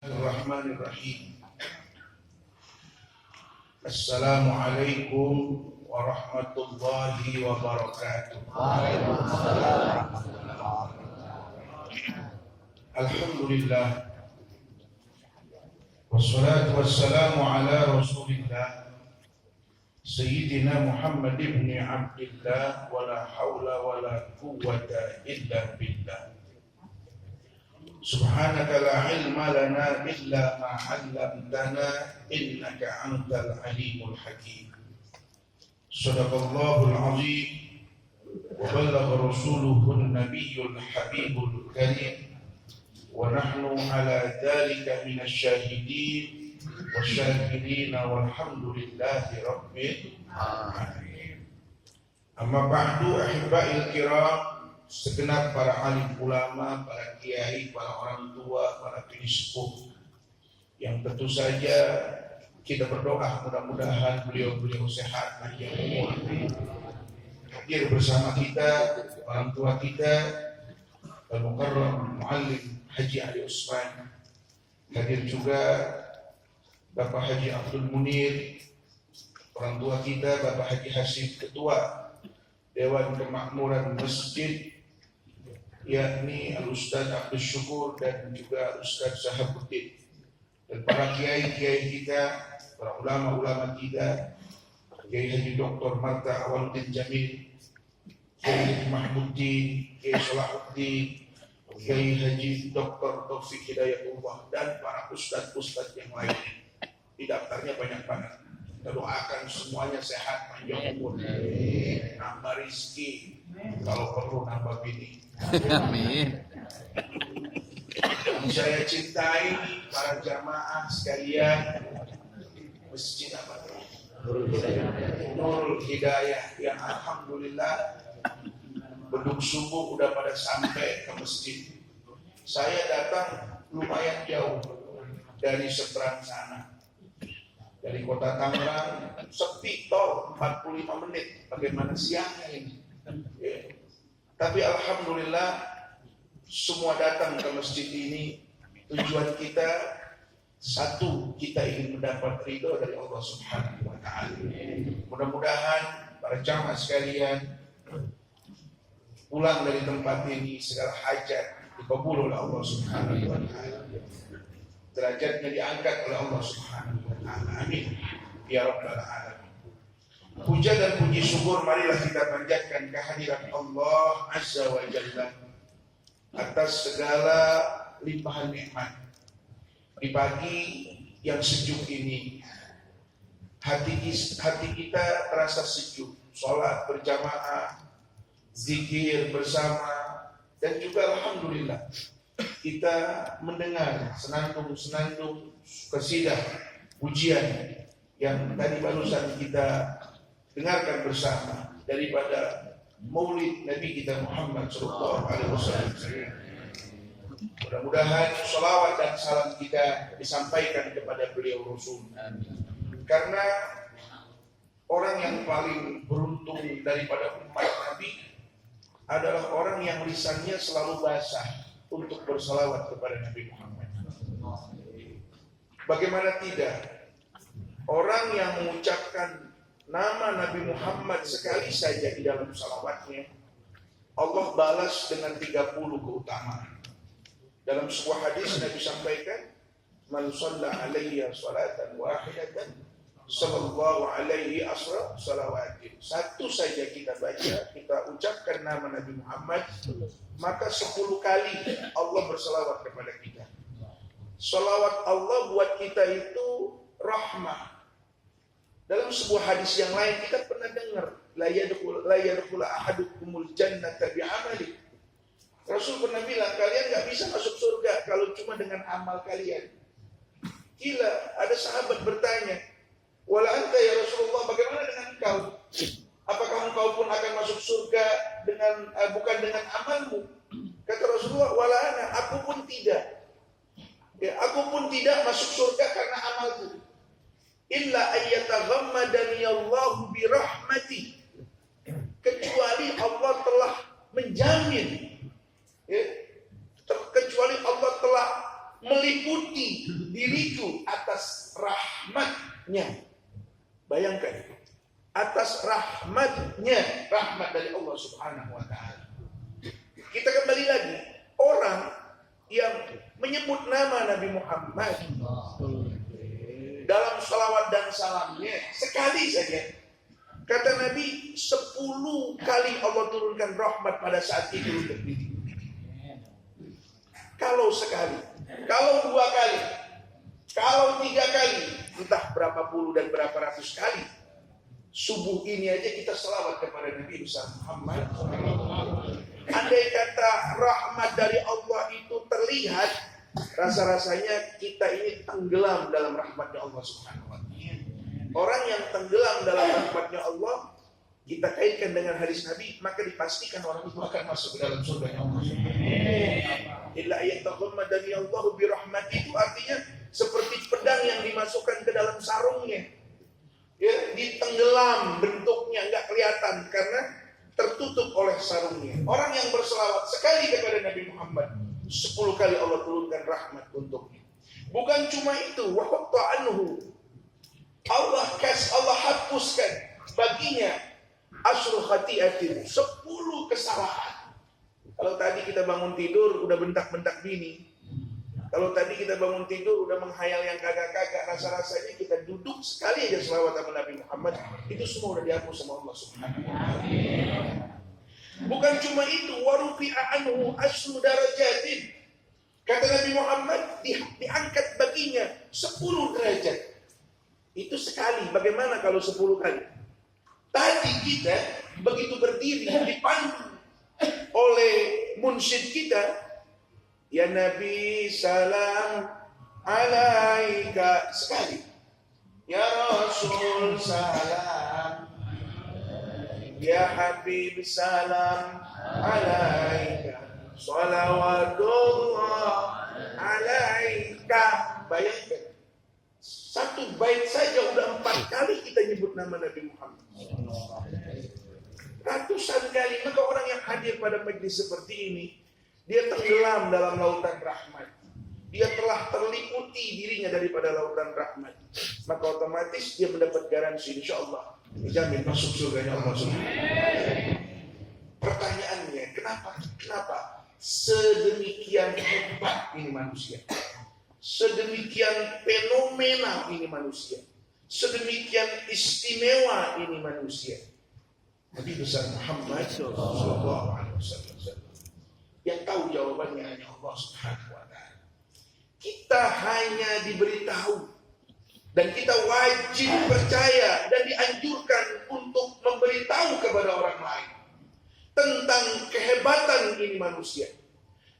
Bismillahirrahmanirrahim. Assalamualaikum warahmatullahi wabarakatuh. Alhamdulillah. Wassalatu wassalamu ala Rasulillah Sayyidina Muhammad ibn Abdillah wa la hawla wa la quwwata illa billah. Subhanaka la ilma lana illa ma 'allamtana innaka antal alimul hakim. Shadaqallahul azim wa ballagha rasuluhun nabiyyul habibul karim wa nahnu ala dhalika minasy syahidin wasyakirin walhamdulillahi rabbil alamin. Amma ba'du ahibba'il kiram, segenap para alim ulama, para kiai, para orang tua, para sepuh yang tentu saja kita berdoa mudah-mudahan beliau-beliau sehat, panjang umur. Hadir bersama kita orang tua kita Al-Mukarram Muallim Haji Ali Usman. Hadir juga Bapak Haji Abdul Munir, orang tua kita Bapak Haji Hasib, Ketua Dewan Kemakmuran Masjid, yakni Al-Ustaz Abdul Syukur dan juga Al-Ustaz Sahabuddin, dan para kiai-kiai kita, para ulama-ulama kita, Kiai Haji Dr. Marta Awaluddin Jamil, Kiai Mahmuddin, Kiai Salahuddin, Kiai Haji Dr. Taufik Hidayatullah, dan para ustaz-ustaz yang lain. Di daftarnya banyak banget. Kita doakan semuanya sehat, panjang umur, nambah rezeki, kalau perlu nambah bini. Amin. Yang saya cintai para jamaah sekalian Masjid apa? Nurul Hidayah, yang alhamdulillah beduk subuh udah pada sampai ke masjid. Saya datang lumayan jauh dari seberang sana, dari kota Tangerang, sepi tol 45 menit. Bagaimana siangnya ini? Tapi alhamdulillah semua datang ke masjid ini. Tujuan kita satu, kita ingin mendapat ridho dari Allah Subhanahu wa ta'ala. Mudah-mudahan para jamaah sekalian pulang dari tempat ini segala hajat dikabul oleh Allah Subhanahu wa ta'ala. Derajatnya diangkat oleh Allah Subhanahu wa ta'ala. Amin ya rabbal alamin. Puja dan puji syukur marilah kita panjatkan kehadiran Allah Azza wa Jalla atas segala limpahan nikmat. Di pagi yang sejuk ini, hati kita terasa sejuk. Salat berjamaah, zikir bersama, dan juga alhamdulillah kita mendengar senandung qasidah pujian yang tadi barusan kita dengarkan bersama daripada Maulid Nabi kita Muhammad sallallahu alaihi wasallam. Mudah-mudahan salawat dan salam kita disampaikan kepada beliau Rasul. Karena orang yang paling beruntung daripada umat Nabi adalah orang yang lisannya selalu basah untuk bersalawat kepada Nabi Muhammad. Bagaimana tidak? Orang yang mengucapkan nama Nabi Muhammad sekali saja di dalam salawatnya, Allah balas dengan 30 keutamaan. Dalam sebuah hadis Nabi sampaikan, "Man shalla alayya salatan wahidatan, sallallahu alaihi asra salawatin." Satu saja kita baca, kita ucapkan nama Nabi Muhammad, maka 10 kali Allah bersalawat kepada kita. Salawat Allah buat kita itu rahmah. Dalam sebuah hadis yang lain kita pernah dengar, la yadkhulu ahadukumul jannata bi'amali. Rasul pernah bilang, kalian enggak bisa masuk surga kalau cuma dengan amal kalian. Gila, ada sahabat bertanya, "Wala anta ya Rasulullah, bagaimana dengan engkau? Apakah engkau pun akan masuk surga dengan bukan dengan amalmu?" Kata Rasulullah, "Wala ana, aku pun tidak. Ya, aku pun tidak masuk surga karena amalku. Illa ayyataghammadani Allahu bi rahmati." Kecuali Allah telah menjamin, ya, kecuali Allah telah meliputi diriku atas rahmatnya. Bayangkan, atas rahmatnya, rahmat dari Allah Subhanahu wa Ta'ala. Kita kembali lagi, orang yang menyebut nama Nabi Muhammad dalam salawat dan salamnya sekali saja, kata Nabi, 10 kali Allah turunkan rahmat pada saat itu untuk diri. Kalau sekali, kalau 2 kali, kalau 3 kali, entah berapa puluh dan berapa ratus kali. Subuh ini aja kita selawat kepada Nabi besar Muhammad. Andai kata rahmat dari Allah itu terlihat, rasa-rasanya kita ini tenggelam dalam rahmatnya Allah Subhanahu wa Ta'ala. Orang yang tenggelam dalam rahmatnya Allah, kita kaitkan dengan hadis Nabi, maka dipastikan orang itu akan masuk ke dalam surga Allah. Illa yataghammadani Allah bi rahmati, itu artinya seperti pedang yang dimasukkan ke dalam sarungnya. Ya, ditenggelam bentuknya, nggak kelihatan karena tertutup oleh sarungnya. Orang yang berselawat sekali kepada Nabi Muhammad, 10 kali Allah turunkan rahmat untuknya. Bukan cuma itu, wa hatta anhu, Allah hapuskan baginya asyru khati'atin, 10 kesalahan. Kalau tadi kita bangun tidur udah bentak-bentak bini, kalau tadi kita bangun tidur udah menghayal yang kagak-kagak, rasa-rasanya kita duduk sekali aja selawat sama Nabi Muhammad, itu semua udah dihapus sama Allah Subhanahu wa Ta'ala. Bukan cuma itu, warufi'a anhu asyru darajatin, kata Nabi Muhammad, diangkat baginya 10 derajat. Itu sekali, bagaimana kalau 10 kali? Tadi kita begitu berdiri dipandu oleh munsyid kita, ya Nabi salam alaika, sekali. Ya Rasul salam, ya Habib salam alaika, salawatullah alaika. Bayangkan, 1 bait saja udah 4 kali kita nyebut nama Nabi Muhammad. Ratusan kali. Maka orang yang hadir pada majlis seperti ini, dia tenggelam dalam lautan rahmat. Dia telah terliputi dirinya daripada lautan rahmat. Maka otomatis dia mendapat garansi, insya Allah dijamin masuk surganya Allah Subhanahu. Pertanyaannya, kenapa sedemikian hebat ini manusia? Sedemikian fenomenal ini manusia. Sedemikian istimewa ini manusia. Nabi besar Muhammad sallallahu alaihi wasallam. Yang tahu jawabannya hanya Allah Subhanahu wa Ta'ala. Kita hanya diberitahu dan kita wajib percaya dan dianjurkan untuk memberitahu kepada orang lain tentang kehebatan ini manusia,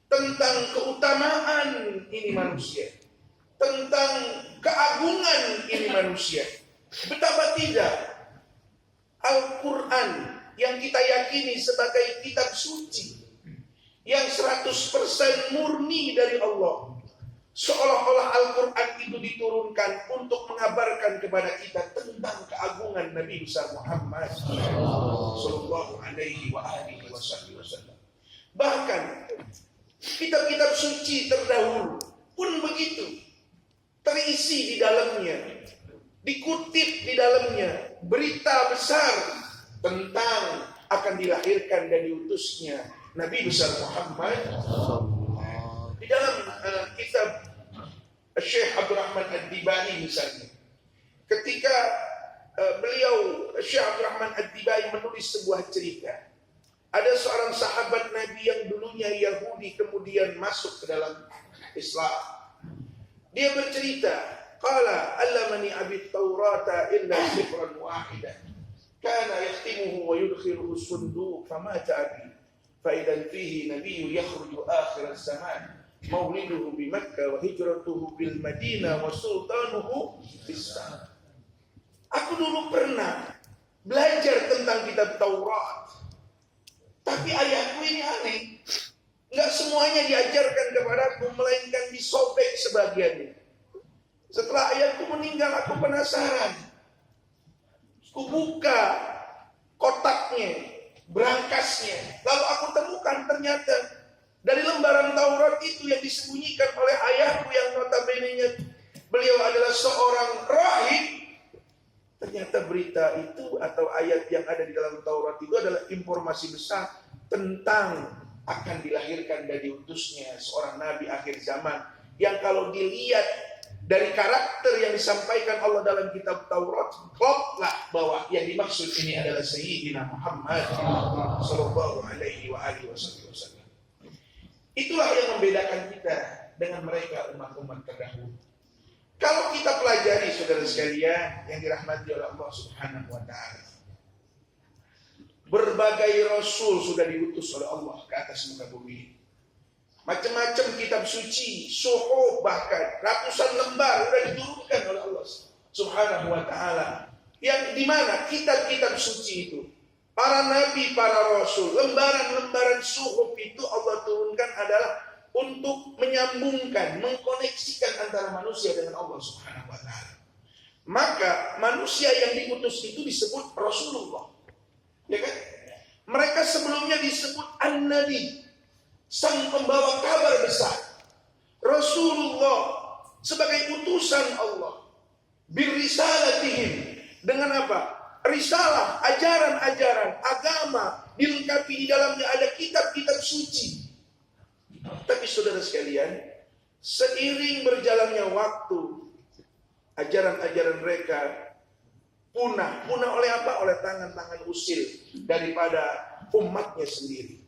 tentang keutamaan ini manusia, tentang keagungan ini manusia. Betapa tidak Al-Quran yang kita yakini sebagai kitab suci yang 100% murni dari Allah, seolah-olah Al-Quran itu diturunkan untuk mengabarkan kepada kita tentang keagungan Nabi besar Muhammad sallallahu alaihi wa alihi wasallam. Bahkan kitab-kitab suci terdahulu pun begitu, terisi di dalamnya, dikutip di dalamnya berita besar tentang akan dilahirkan dan diutusnya Nabi besar Muhammad. Di dalam kitab Syekh Abdurrahman Ad-Dibai misalnya, ketika beliau Syekh Abdurrahman Ad-Dibai menulis sebuah cerita, ada seorang sahabat Nabi yang dulunya Yahudi kemudian masuk ke dalam Islam. Dia bercerita, qala allamani abi taurata illa sifran wahidan kana yahtimuhu wa yudkhiluhu sunduq famata abi fa idan fihi nabiyyu yakhruju akhir az-zaman mauliduhu bi Makkah wa hijratuhu bil Madinah wa sultanuhu bis Syam. Aku dulu pernah belajar tentang kitab Taurat, tapi ayahku ini aneh. Enggak semuanya diajarkan kepadaku, melainkan disobek sebagiannya. Setelah ayahku meninggal, aku penasaran. Aku buka kotaknya, berangkasnya. Lalu aku temukan ternyata Dari lembaran Taurat itu yang disembunyikan oleh ayahku yang notabene-nya beliau adalah seorang rahib. Ternyata berita itu atau ayat yang ada di dalam Taurat itu adalah informasi besar tentang akan dilahirkan dan diutusnya seorang nabi akhir zaman, yang kalau dilihat dari karakter yang disampaikan Allah dalam kitab Taurat, kloplah bahwa yang dimaksud ini adalah Sayyidina Muhammad sallallahu alaihi wasallam. Itulah yang membedakan kita dengan mereka umat-umat terdahulu. Kalau kita pelajari, saudara sekalian yang dirahmati oleh Allah Subhanahu wa taala, berbagai rasul sudah diutus oleh Allah ke atas muka bumi. Macam-macam kitab suci, suhuf, bahkan ratusan lembar sudah diturunkan oleh Allah Subhanahu wa taala. Yang di mana kitab-kitab suci itu, para nabi, para rasul, lembaran-lembaran suhuf itu Allah turunkan adalah untuk menyambungkan, mengkoneksikan antara manusia dengan Allah Subhanahu wa taala. Maka manusia yang diutus itu disebut Rasulullah. Ya kan? Mereka sebelumnya disebut An-Nabi, sang pembawa kabar besar. Rasulullah sebagai utusan Allah. Birisalatihim, dengan apa? Risalah, ajaran-ajaran, agama, dilengkapi di dalamnya ada kitab-kitab suci. Tapi saudara sekalian, seiring berjalannya waktu, ajaran-ajaran mereka punah oleh apa? Oleh tangan-tangan usil daripada umatnya sendiri.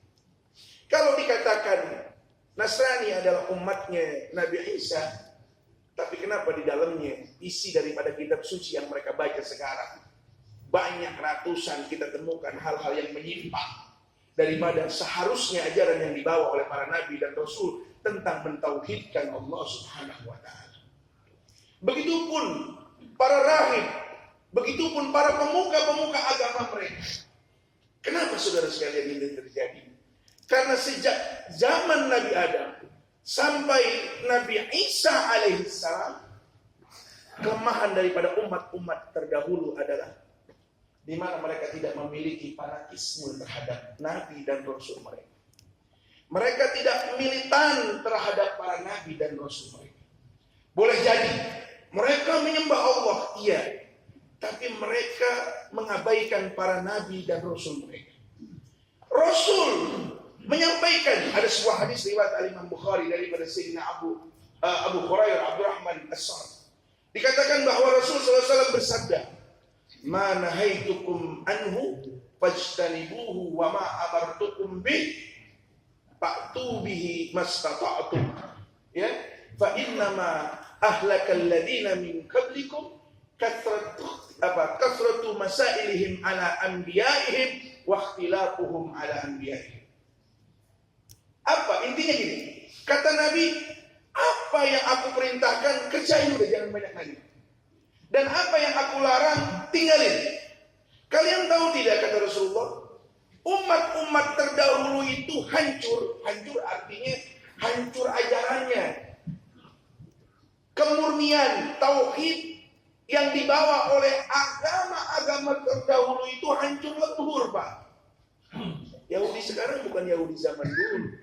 Kalau dikatakan Nasrani adalah umatnya Nabi Isa, tapi kenapa di dalamnya isi daripada kitab suci yang mereka baca sekarang banyak ratusan kita temukan hal-hal yang menyimpang daripada seharusnya ajaran yang dibawa oleh para nabi dan rasul tentang mentauhidkan Allah Subhanahu wa taala. Begitupun para rahib, begitupun para pemuka-pemuka agama mereka. Kenapa saudara sekalian ini terjadi? Karena sejak zaman Nabi Adam sampai Nabi Isa alaihissalam, kelemahan daripada umat-umat terdahulu adalah di mana mereka tidak memiliki fanatisme terhadap nabi dan rasul mereka. Mereka tidak militan terhadap para nabi dan rasul mereka. Boleh jadi mereka menyembah Allah, iya, tapi mereka mengabaikan para nabi dan rasul mereka. Rasul menyampaikan, ada sebuah hadis riwayat Imam Bukhari daripada Sayyidina Abu Hurairah Abdurrahman As-Sa'd. Dikatakan bahwa Rasul SAW bersabda, "Ma nahaitukum anhu fajtanibuhu wa ma amartukum bih fa'tu bihi mastata'tum." Ya, fa innama ahlakal ladina min qablikum kasratu masailihim ala anbiya'ihim wa ikhtilafuhum ala anbiya'ihim. Apa intinya gini? Kata Nabi, apa yang aku perintahkan kerjain udah, jangan banyak nanya. Dan apa yang aku larang tinggalin. Kalian tahu tidak, kata Rasulullah, umat-umat terdahulu itu hancur. Hancur artinya hancur ajarannya. Kemurnian tauhid yang dibawa oleh agama-agama terdahulu itu hancur lebur, Pak. Yahudi sekarang bukan Yahudi zaman dulu.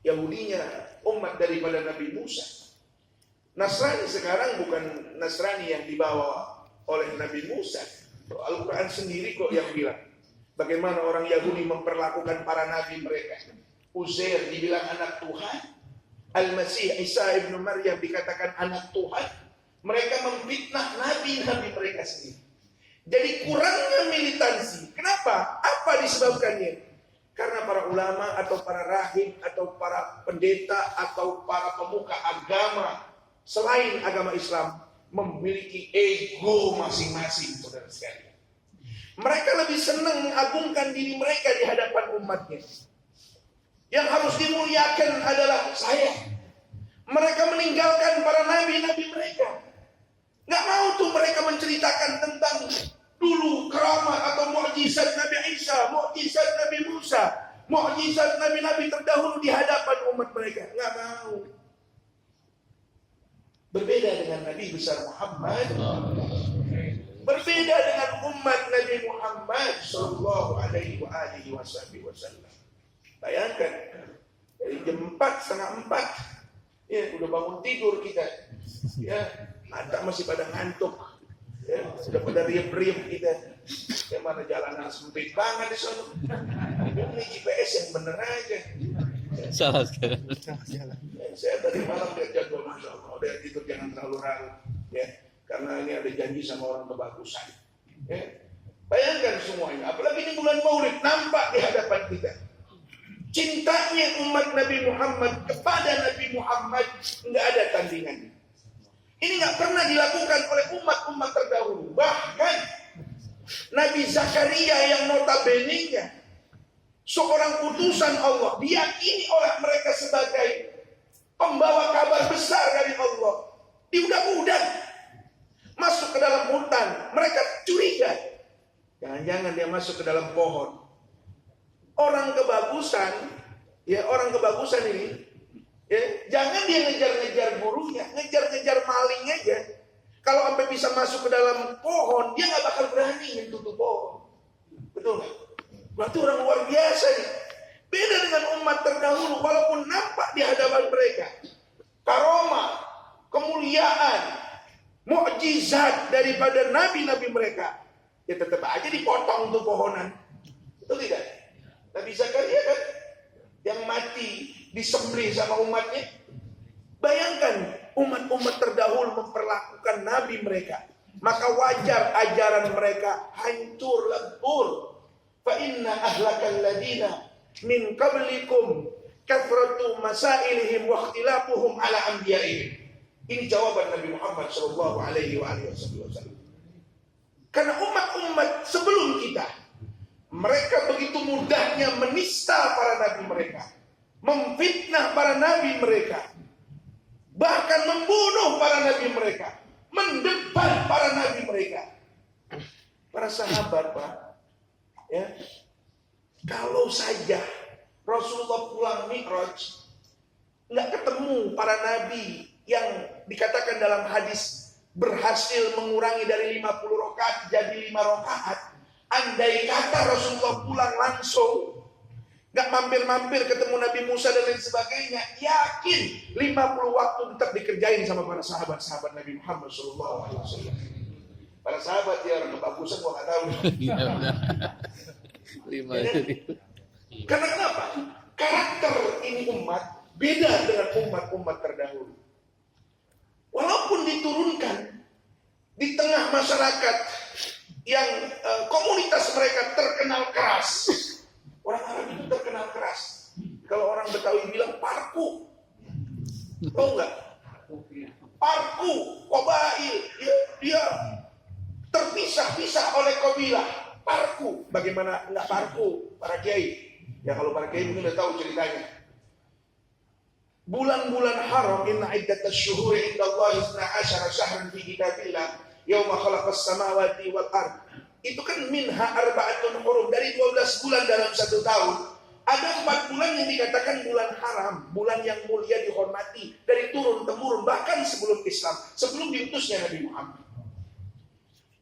Yahudinya umat daripada Nabi Musa. Nasrani sekarang bukan Nasrani yang dibawa oleh Nabi Musa. Al-Quran sendiri kok yang bilang bagaimana orang Yahudi memperlakukan para nabi mereka. Uzair dibilang anak Tuhan, Al-Masih Isa ibnu Maryam dikatakan anak Tuhan. Mereka memfitnah nabi-nabi mereka sendiri. Jadi kurangnya militansi. Kenapa? Apa disebabkannya? Karena para ulama atau para rahib atau para pendeta atau para pemuka agama selain agama Islam memiliki ego masing-masing, saudara sekalian. Mereka lebih senang mengagungkan diri mereka di hadapan umatnya. Yang harus dimuliakan adalah saya. Mereka meninggalkan para nabi-nabi mereka. Nggak mau tuh mereka menceritakan tentang dulu keramat atau mukjizat Nabi Isa, mukjizat Nabi Musa, mukjizat nabi-nabi terdahulu di hadapan umat mereka. Nggak mau. Berbeda dengan Nabi besar Muhammad, berbeda dengan umat Nabi Muhammad sallallahu alaihi wasallam. Bayangkan, dari jam 4, setengah 4, ya udah bangun tidur kita, ya mata masih pada ngantuk, ya sudah pada riap-riap kita, ya mana jalanan sempit banget di sana. Ini GPS yang bener aja. Salah sekali. Saya tadi malam lihat jadwal, Masya Allah, udah tidur jangan terlalu larut, ya karena ini ada janji sama orang kebagusan. Ya. Bayangkan semuanya, apalagi ini bulan Maulid nampak di hadapan kita. Cintanya umat Nabi Muhammad kepada Nabi Muhammad nggak ada tandingannya. Ini nggak pernah dilakukan oleh umat-umat terdahulu. Bahkan Nabi Zakaria yang notabene-nya seorang utusan Allah, diyakini oleh mereka sebagai pembawa kabar besar dari Allah, diudak-udak masuk ke dalam hutan. Mereka curiga, jangan-jangan dia masuk ke dalam pohon. Orang kebagusan, ya orang kebagusan ini, ya jangan dia ngejar-ngejar gurunya, ngejar-ngejar maling aja. Kalau sampai bisa masuk ke dalam pohon, dia nggak bakal berani nyentuh pohon. Betul nggak? Berarti orang luar biasa nih. Beda dengan umat terdahulu, walaupun nampak di hadapan mereka karomah, kemuliaan, mukjizat daripada nabi-nabi mereka, ya tetap aja dipotong tuh pohonan. Betul tidak? Nabi Zakaria kan yang mati disembelih sama umatnya. Bayangkan umat-umat terdahulu memperlakukan nabi mereka, maka wajar ajaran mereka hancur lebur. Fa inna ahlakal ladina min qablikum kathratu masailihim wa ikhtilafuhum ala anbiya'ihim. Ini jawaban Nabi Muhammad sallallahu alaihi wasallam. Karena umat-umat sebelum kita, mereka begitu mudahnya menista para nabi mereka, memfitnah para nabi mereka, bahkan membunuh para nabi mereka, mendebat para nabi mereka. Para sahabat, Pak, ya, kalau saja Rasulullah pulang Mi'raj nggak ketemu para nabi yang dikatakan dalam hadis berhasil mengurangi dari 50 rakaat jadi 5 rakaat. Andai kata Rasulullah pulang langsung, nggak mampir-mampir ketemu Nabi Musa dan lain sebagainya, yakin 50 waktu tetap dikerjain sama para sahabat-sahabat Nabi Muhammad SAW. Para sahabat ya orang kebagusan gua nggak tahu. Karena kenapa? Karakter ini umat beda dengan umat-umat terdahulu. Walaupun diturunkan di tengah masyarakat yang komunitas mereka terkenal keras. Orang Arab itu terkenal keras. Kalau orang Betawi bilang parku. Tahu nggak? Parku, qabail, dia terpisah-pisah oleh kabilah. Parku. Bagaimana enggak parku para kiai? Ya kalau para kiai mungkin udah tahu ceritanya. Bulan-bulan haram, inna iddatash syuhuri indallahi 12 syahran fi kitabillah yauma khalaqas samawati wal ard. Itu kan minha arba'atun hurum, dari 12 bulan dalam 1 tahun. Ada 4 bulan yang dikatakan bulan haram, bulan yang mulia dihormati dari turun temurun bahkan sebelum Islam, sebelum diutusnya Nabi Muhammad.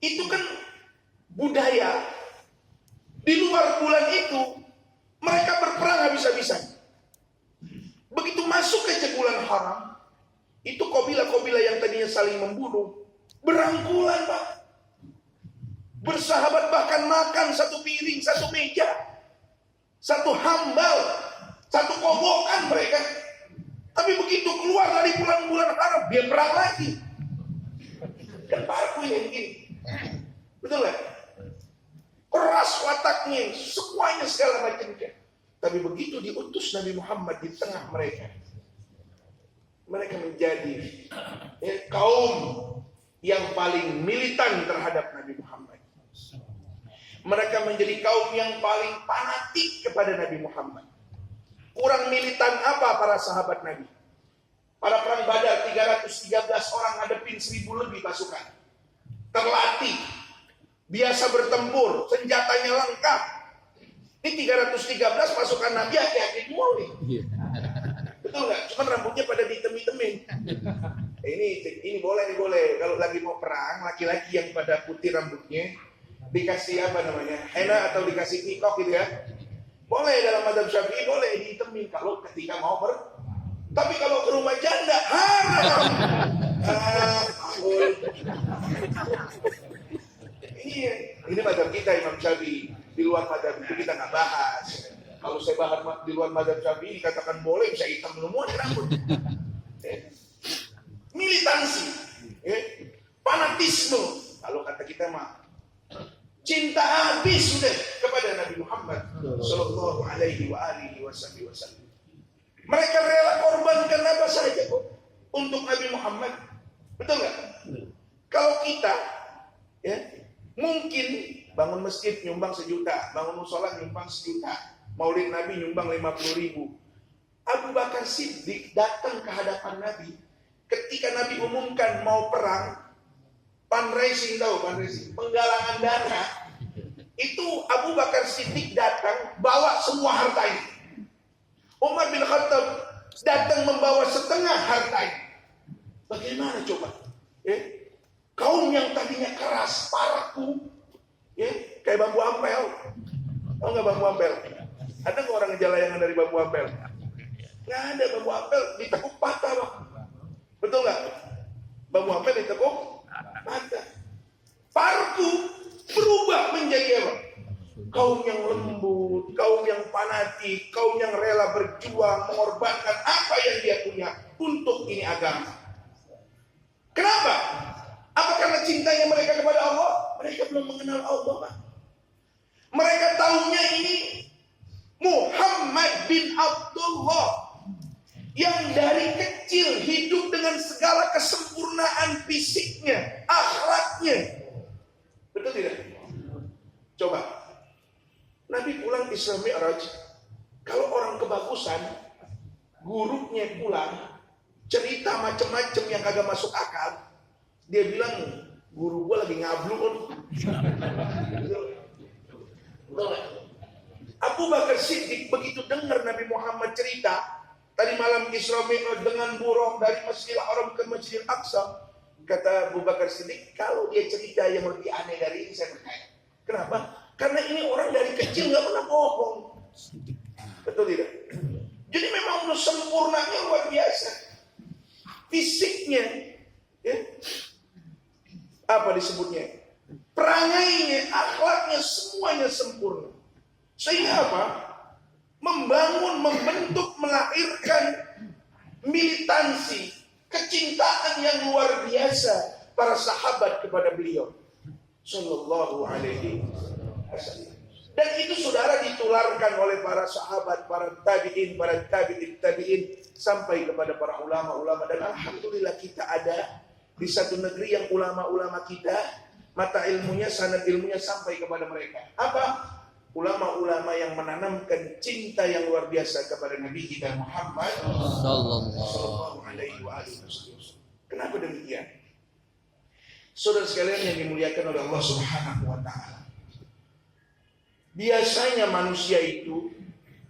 Itu kan budaya. Di luar bulan itu mereka berperang habis-habisan. Begitu masuk ke bulan haram, itu kabilah-kabilah yang tadinya saling membunuh berangkulan, Pak. Bersahabat, bahkan makan satu piring, satu meja, satu hambal, satu kobokan mereka. Tapi begitu keluar dari bulan-bulan haram, dia perang lagi. Dan parku yang gini. Betul nggak? Keras wataknya, semuanya segala macamnya. Tapi begitu diutus Nabi Muhammad di tengah mereka, mereka menjadi kaum yang paling militan terhadap Nabi Muhammad. Mereka menjadi kaum yang paling fanatik kepada Nabi Muhammad. Kurang militan apa para sahabat Nabi? Pada perang Badar 313 orang ngadepin 1000 lebih pasukan. Terlatih, biasa bertempur, senjatanya lengkap. Ini 313 pasukan Nabi hati-hati mulu nih. Betul nggak? Cuman rambutnya pada ditem-temin. Ini boleh, boleh. Kalau lagi mau perang, laki-laki yang pada putih rambutnya dikasih apa namanya, henna atau dikasih pikok gitu ya. Boleh dalam mazhab Syafi'i boleh dihitemin kalau ketika mau tapi kalau ke rumah janda haram. Iya, ini mazhab kita Imam Syafi'i. Di luar mazhab itu kita nggak bahas. Kalau saya bahas di luar mazhab Syafi'i dikatakan boleh, bisa hitam semua di rambut. Militansi, fanatisme. Kalau kata kita mah cinta habis sudah kepada Nabi Muhammad Sallallahu Alaihi Wasallam. Mereka rela korbankan apa saja kok untuk Nabi Muhammad, betul nggak? Kalau kita, ya mungkin bangun masjid nyumbang 1 juta, bangun musola nyumbang 1 juta, Maulid Nabi nyumbang 50.000. Abu Bakar Siddiq datang ke hadapan Nabi ketika Nabi umumkan mau perang, fundraising, tahu fundraising, penggalangan dana. Itu Abu Bakar Siddiq datang bawa semua hartanya. Umar bin Khattab datang membawa setengah hartanya. Bagaimana coba? Kaum yang tadinya keras, parku, kayak bambu ampel. Tahu nggak bambu ampel? Ada nggak orang ngejalayangan dari bambu ampel? Nggak ada, bambu ampel ditekuk patah, Bang. Betul nggak? Bambu ampel ditekuk patah. Parku berubah menjadi apa? Kaum yang lembut, kaum yang fanatik, kaum yang rela berjuang, mengorbankan apa yang dia punya untuk ini agama. Kenapa? Apa karena cintanya mereka kepada Allah? Mereka belum mengenal Allah, Pak. Mereka tahunya ini Muhammad bin Abdullah yang dari kecil hidup dengan segala kesempurnaan fisiknya, akhlaknya. Betul tidak? Coba Nabi pulang Isra Mi'raj, kalau orang kebagusan, gurunya pulang, cerita macam-macam yang kagak masuk akal, dia bilang, guru gua lagi ngablu kan. Abu Bakar Siddiq begitu dengar Nabi Muhammad cerita, tadi malam Isra Mi'raj dengan burung dari Masjidil Haram ke Masjidil Aqsa, kata Abu Bakar Siddiq, kalau dia cerita yang lebih aneh dari ini saya percaya. Kenapa? Karena ini orang dari kecil nggak pernah bohong, betul tidak? Jadi memang udah sempurnanya luar biasa, fisiknya, apa disebutnya, perangainya, akhlaknya, semuanya sempurna. Sehingga apa? Membentuk, melahirkan militansi, kecintaan yang luar biasa para sahabat kepada beliau Sallallahu Alaihi Wasallam. Dan itu saudara ditularkan oleh para sahabat, para tabi'in, para tabi'in sampai kepada para ulama-ulama. Dan alhamdulillah kita ada di satu negeri yang ulama-ulama kita mata ilmunya, sanad ilmunya sampai kepada mereka. Apa? Ulama-ulama yang menanamkan cinta yang luar biasa kepada Nabi kita Muhammad Sallallahu Alaihi Wasallam. Kenapa demikian? Saudara sekalian yang dimuliakan oleh Allah Subhanahu Wa Taala. Biasanya manusia itu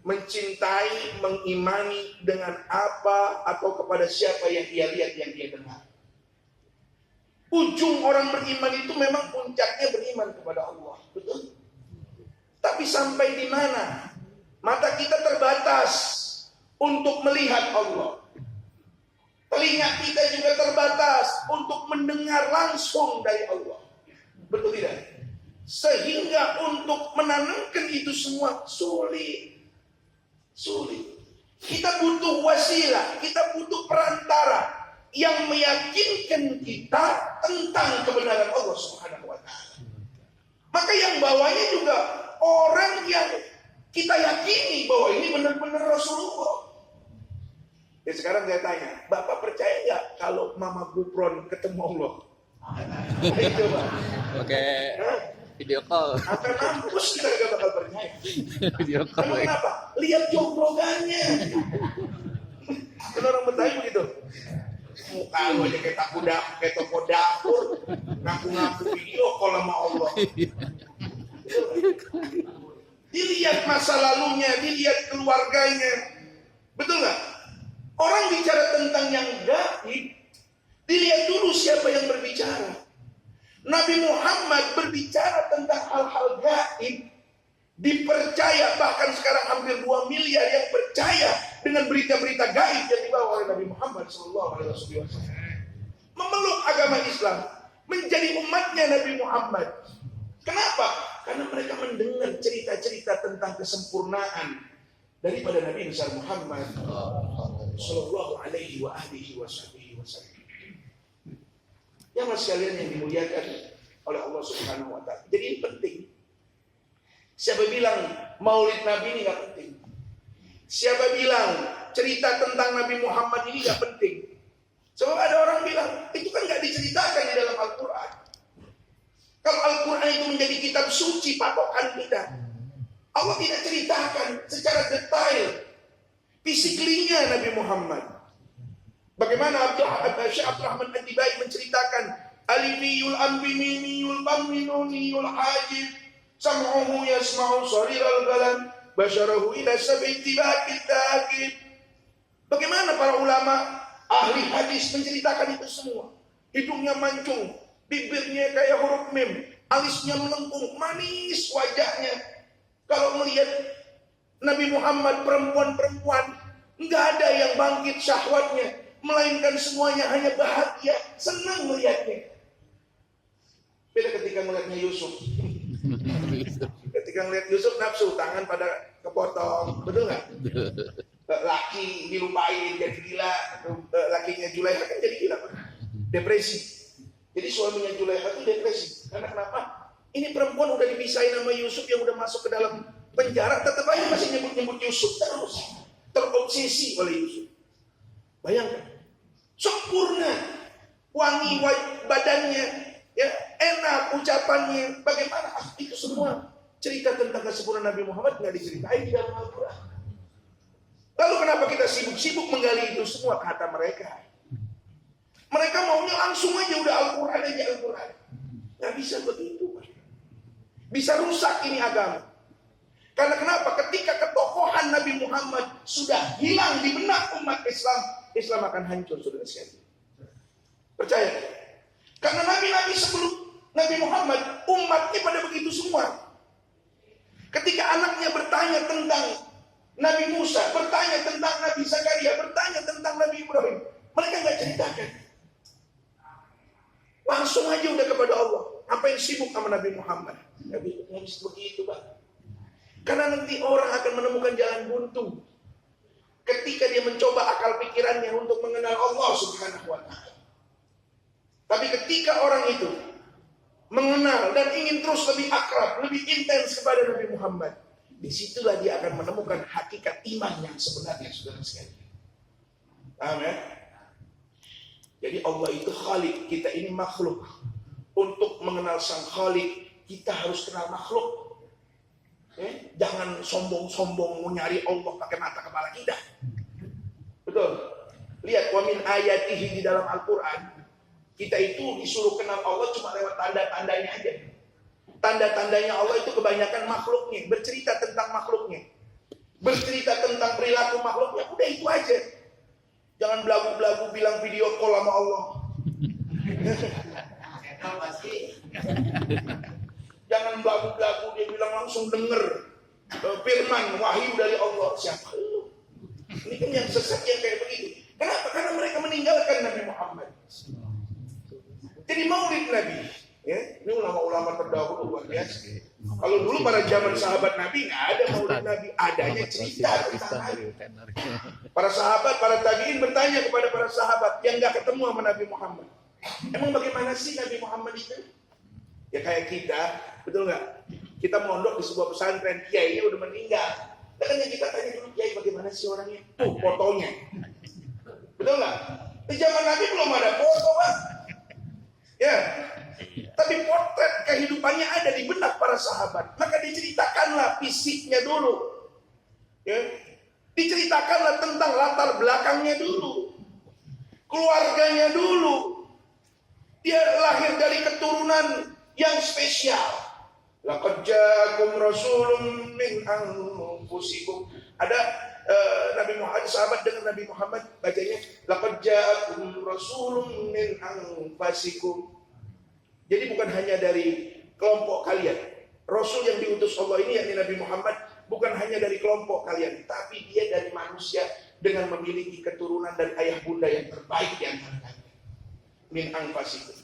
mencintai, mengimani dengan apa atau kepada siapa yang dia lihat, yang dia dengar. Ujung orang beriman itu memang puncaknya beriman kepada Allah, betul? Tapi sampai di mana? Mata kita terbatas untuk melihat Allah. Telinga kita juga terbatas untuk mendengar langsung dari Allah. Betul tidak? Sehingga untuk menanamkan itu semua sulit. Kita butuh wasilah, kita butuh perantara yang meyakinkan kita tentang kebenaran Allah Subhanahu Wa Taala. Maka yang bawahnya juga orang yang kita yakini bahwa ini benar-benar Rasulullah. Ya sekarang saya tanya, Bapak percaya nggak kalau Mama Gupron ketemu Allah? Ayo coba. Oke. Video call. Sampai mampus kita gak bakal percaya. Video call. Kenapa? Lihat jonglogannya. Kan orang Betawi begitu. Muka lu aja kayak toko dapur, ngaku-ngaku video call sama Allah. Dilihat masa lalunya, dilihat keluarganya. Betul nggak? Orang bicara tentang yang gaib, dilihat dulu siapa yang berbicara. Nabi Muhammad berbicara tentang hal-hal gaib Dipercaya, bahkan sekarang hampir 2 miliar yang percaya dengan berita-berita gaib yang dibawa oleh Nabi Muhammad SAW. Memeluk agama Islam, menjadi umatnya Nabi Muhammad. Kenapa? Karena mereka mendengar cerita-cerita tentang kesempurnaan daripada Nabi besar Muhammad Sallallahu Alaihi Wasallam. Yang sekalian yang dimuliakan oleh Allah Subhanahu Wa Taala. Jadi ini penting. Siapa bilang Maulid Nabi ini nggak penting? Siapa bilang cerita tentang Nabi Muhammad ini nggak penting? Sebab ada orang bilang itu kan nggak diceritakan di dalam Al-Quran. Kalau Al-Quran itu menjadi kitab suci patokan kita, Allah tidak ceritakan secara detail fisiklinya Nabi Muhammad. Bagaimana Syekh Abdul Rahman Ad-Dibai menceritakan Alifiyul Ambimimiyul Bamminuniyul Hajib Sam'uhu Yasma'u Sariral Galam Basyarahu ila sab'itibakit ta'akid. Bagaimana para ulama ahli hadis menceritakan itu semua. Hidungnya mancung, bibirnya kayak huruf mim, alisnya melengkung, manis wajahnya. Kalau melihat Nabi Muhammad perempuan-perempuan, nggak ada yang bangkit syahwatnya, melainkan semuanya hanya bahagia, senang melihatnya. Beda ketika melihatnya Yusuf. Ketika melihat Yusuf nafsu, tangan pada kepotong, betul nggak? Laki dilupain jadi gila, lakinya Julaiha kan jadi gila, depresi. Jadi suaminya Julaiha itu depresi. Karena kenapa? Ini perempuan udah dipisahin sama Yusuf yang udah masuk ke dalam penjara, tetap aja masih nyebut-nyebut Yusuf terus. Terobsesi oleh Yusuf. Bayangkan, sempurna, wangi badannya, ya enak ucapannya. Bagaimana? Itu semua cerita tentang kesempurnaan Nabi Muhammad nggak diceritain di dalam Al-Quran. Lalu kenapa kita sibuk-sibuk menggali itu semua? Kata mereka, mereka maunya langsung aja udah Al-Quran aja Al-Quran. Nggak bisa begitu, bisa rusak ini agama. Karena kenapa? Ketika ketokohan Nabi Muhammad sudah hilang di benak umat Islam, Islam akan hancur, saudara sekalian. Percaya? Karena nabi-nabi sebelum Nabi Muhammad, umatnya pada begitu semua. Ketika anaknya bertanya tentang Nabi Musa, bertanya tentang Nabi Zakaria, bertanya tentang Nabi Ibrahim, mereka nggak ceritakan. Langsung aja udah kepada Allah. Apa yang sibuk sama Nabi Muhammad? Nggak bisa begitu, Pak. Karena nanti orang akan menemukan jalan buntu ketika dia mencoba akal pikirannya untuk mengenal Allah Subhanahu wa Ta'ala. Tapi ketika orang itu mengenal dan ingin terus lebih akrab, lebih intens kepada Nabi Muhammad, disitulah dia akan menemukan hakikat iman yang sebenarnya, saudara sekalian. Paham ya? Jadi Allah itu Khalik, kita ini makhluk. Untuk mengenal Sang Khalik, kita harus kenal makhluk. Jangan sombong-sombong mau nyari Allah pakai mata kepala kita. Betul. Lihat, wa min ayatihi di dalam Al-Quran, kita itu disuruh kenal Allah cuma lewat tanda-tandanya aja. Tanda-tandanya Allah itu kebanyakan makhluknya, bercerita tentang makhluknya, bercerita tentang perilaku makhluknya. Udah itu aja. Jangan belagu-belagu bilang video call sama Allah. Jangan belagu-belagu dia bilang langsung denger firman wahyu dari Allah. Siapa lu? Ini kan yang sesat yang kayak begitu. Kenapa? Karena mereka meninggalkan Nabi Muhammad. Jadi maulid Nabi, ya, ini ulama-ulama terdahulu luar biasa. Kalau dulu pada zaman sahabat Nabi nggak ada maulid Nabi, adanya cerita tentang Nabi. Para sahabat, para tabiin bertanya kepada para sahabat yang nggak ketemu sama Nabi Muhammad, emang bagaimana sih Nabi Muhammad itu? Ya kayak kita, betul nggak? Kita mondok di sebuah pesantren, kiainya udah meninggal. Makanya kita tanya dulu, kiai bagaimana sih orangnya? Tuh fotonya, betul nggak? Di zaman Nabi belum ada foto, Pak. Ya, tapi potret kehidupannya ada di benak para sahabat. Maka diceritakanlah fisiknya dulu, ya. Diceritakanlah tentang latar belakangnya dulu, keluarganya dulu. Dia lahir dari keturunan yang spesial. Laqad ja'akum rasulun min anfusikum. Ada Nabi Muhammad, sahabat dengan Nabi Muhammad bacanya laqad ja'akum rasulun min anfusikum. Jadi bukan hanya dari kelompok kalian, Rasul yang diutus Allah ini, yakni Nabi Muhammad, bukan hanya dari kelompok kalian, tapi dia dari manusia dengan memiliki keturunan dari ayah bunda yang terbaik di antara kalian. Min anfasikum.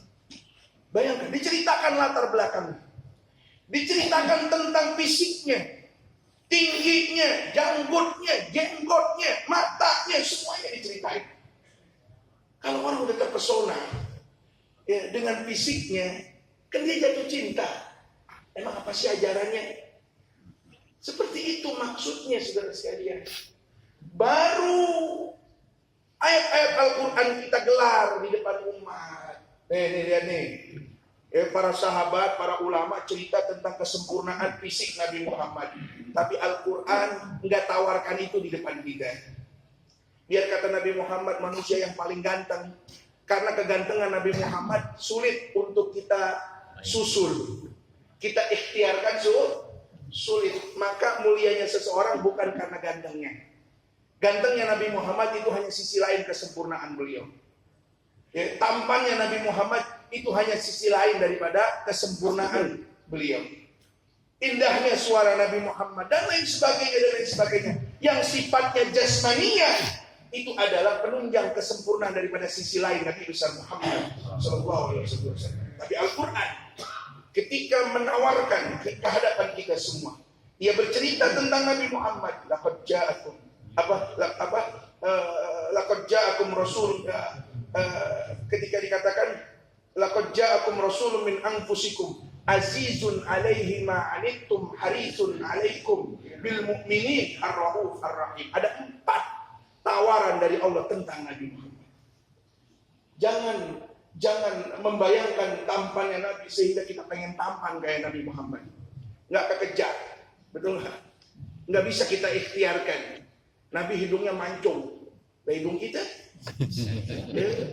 Bayangkan, diceritakan latar belakangnya. Diceritakan tentang fisiknya, tingginya, jenggotnya, matanya, semuanya diceritain. Kalau orang udah terpesona ya, dengan fisiknya, kan dia jatuh cinta. Emang apa sih ajarannya? Seperti itu maksudnya, saudara sekalian. Baru ayat-ayat Al-Quran kita gelar di depan umat. Nih. Para sahabat, para ulama cerita tentang kesempurnaan fisik Nabi Muhammad. Tapi Al-Quran nggak tawarkan itu di depan kita. Biar kata Nabi Muhammad manusia yang paling ganteng. Karena kegantengan Nabi Muhammad sulit untuk kita susul. Kita ikhtiarkan sulit. Maka mulianya seseorang bukan karena gantengnya. Gantengnya Nabi Muhammad itu hanya sisi lain kesempurnaan beliau. Ya, tampannya Nabi Muhammad itu hanya sisi lain daripada kesempurnaan beliau. Indahnya suara Nabi Muhammad dan lain sebagainya. Yang sifatnya jasmaniyah itu adalah penunjang kesempurnaan daripada sisi lain Nabi besar Muhammad sallallahu alaihi wasallam. Tapi Al-Quran ketika menawarkan ke hadapan kita semua, ia bercerita tentang Nabi Muhammad. Laqad ja'akum rasul, ketika dikatakan laqad ja'akum rasulun min anfusikum azizun 'alaihi ma 'anittum harisun 'alaikum bil mu'minin ar-rauf ar-rahim. Ada 4 tawaran dari Allah tentang Nabi Muhammad. Jangan membayangkan tampannya Nabi sehingga kita pengen tampan kayak Nabi Muhammad. Nggak kekejar, betul nggak? Nggak bisa kita ikhtiarkan. Nabi hidungnya mancung, hidung kita,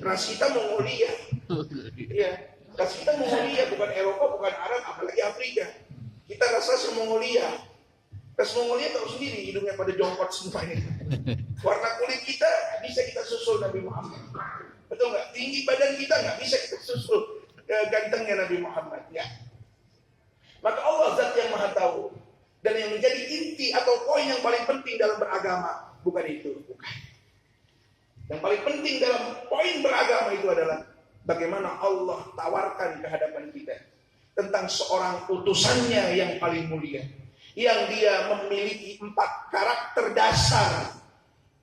ras kita Mongolia, ya, ras kita Mongolia, bukan Eropa, bukan Arab, apalagi Afrika. Kita rasa Mongolia. Ras Mongolia tahu sendiri, hidungnya pada jongkot semua ini. Warna kulit kita bisa kita susul Nabi Muhammad. Betul nggak? Tinggi badan kita nggak bisa kita susul gantengnya Nabi Muhammad. Ya. Maka Allah zat yang maha tahu. Dan yang menjadi inti atau poin yang paling penting dalam beragama bukan itu. Bukan. Yang paling penting dalam poin beragama itu adalah bagaimana Allah tawarkan ke hadapan kita tentang seorang utusannya yang paling mulia. Yang dia memiliki 4 karakter dasar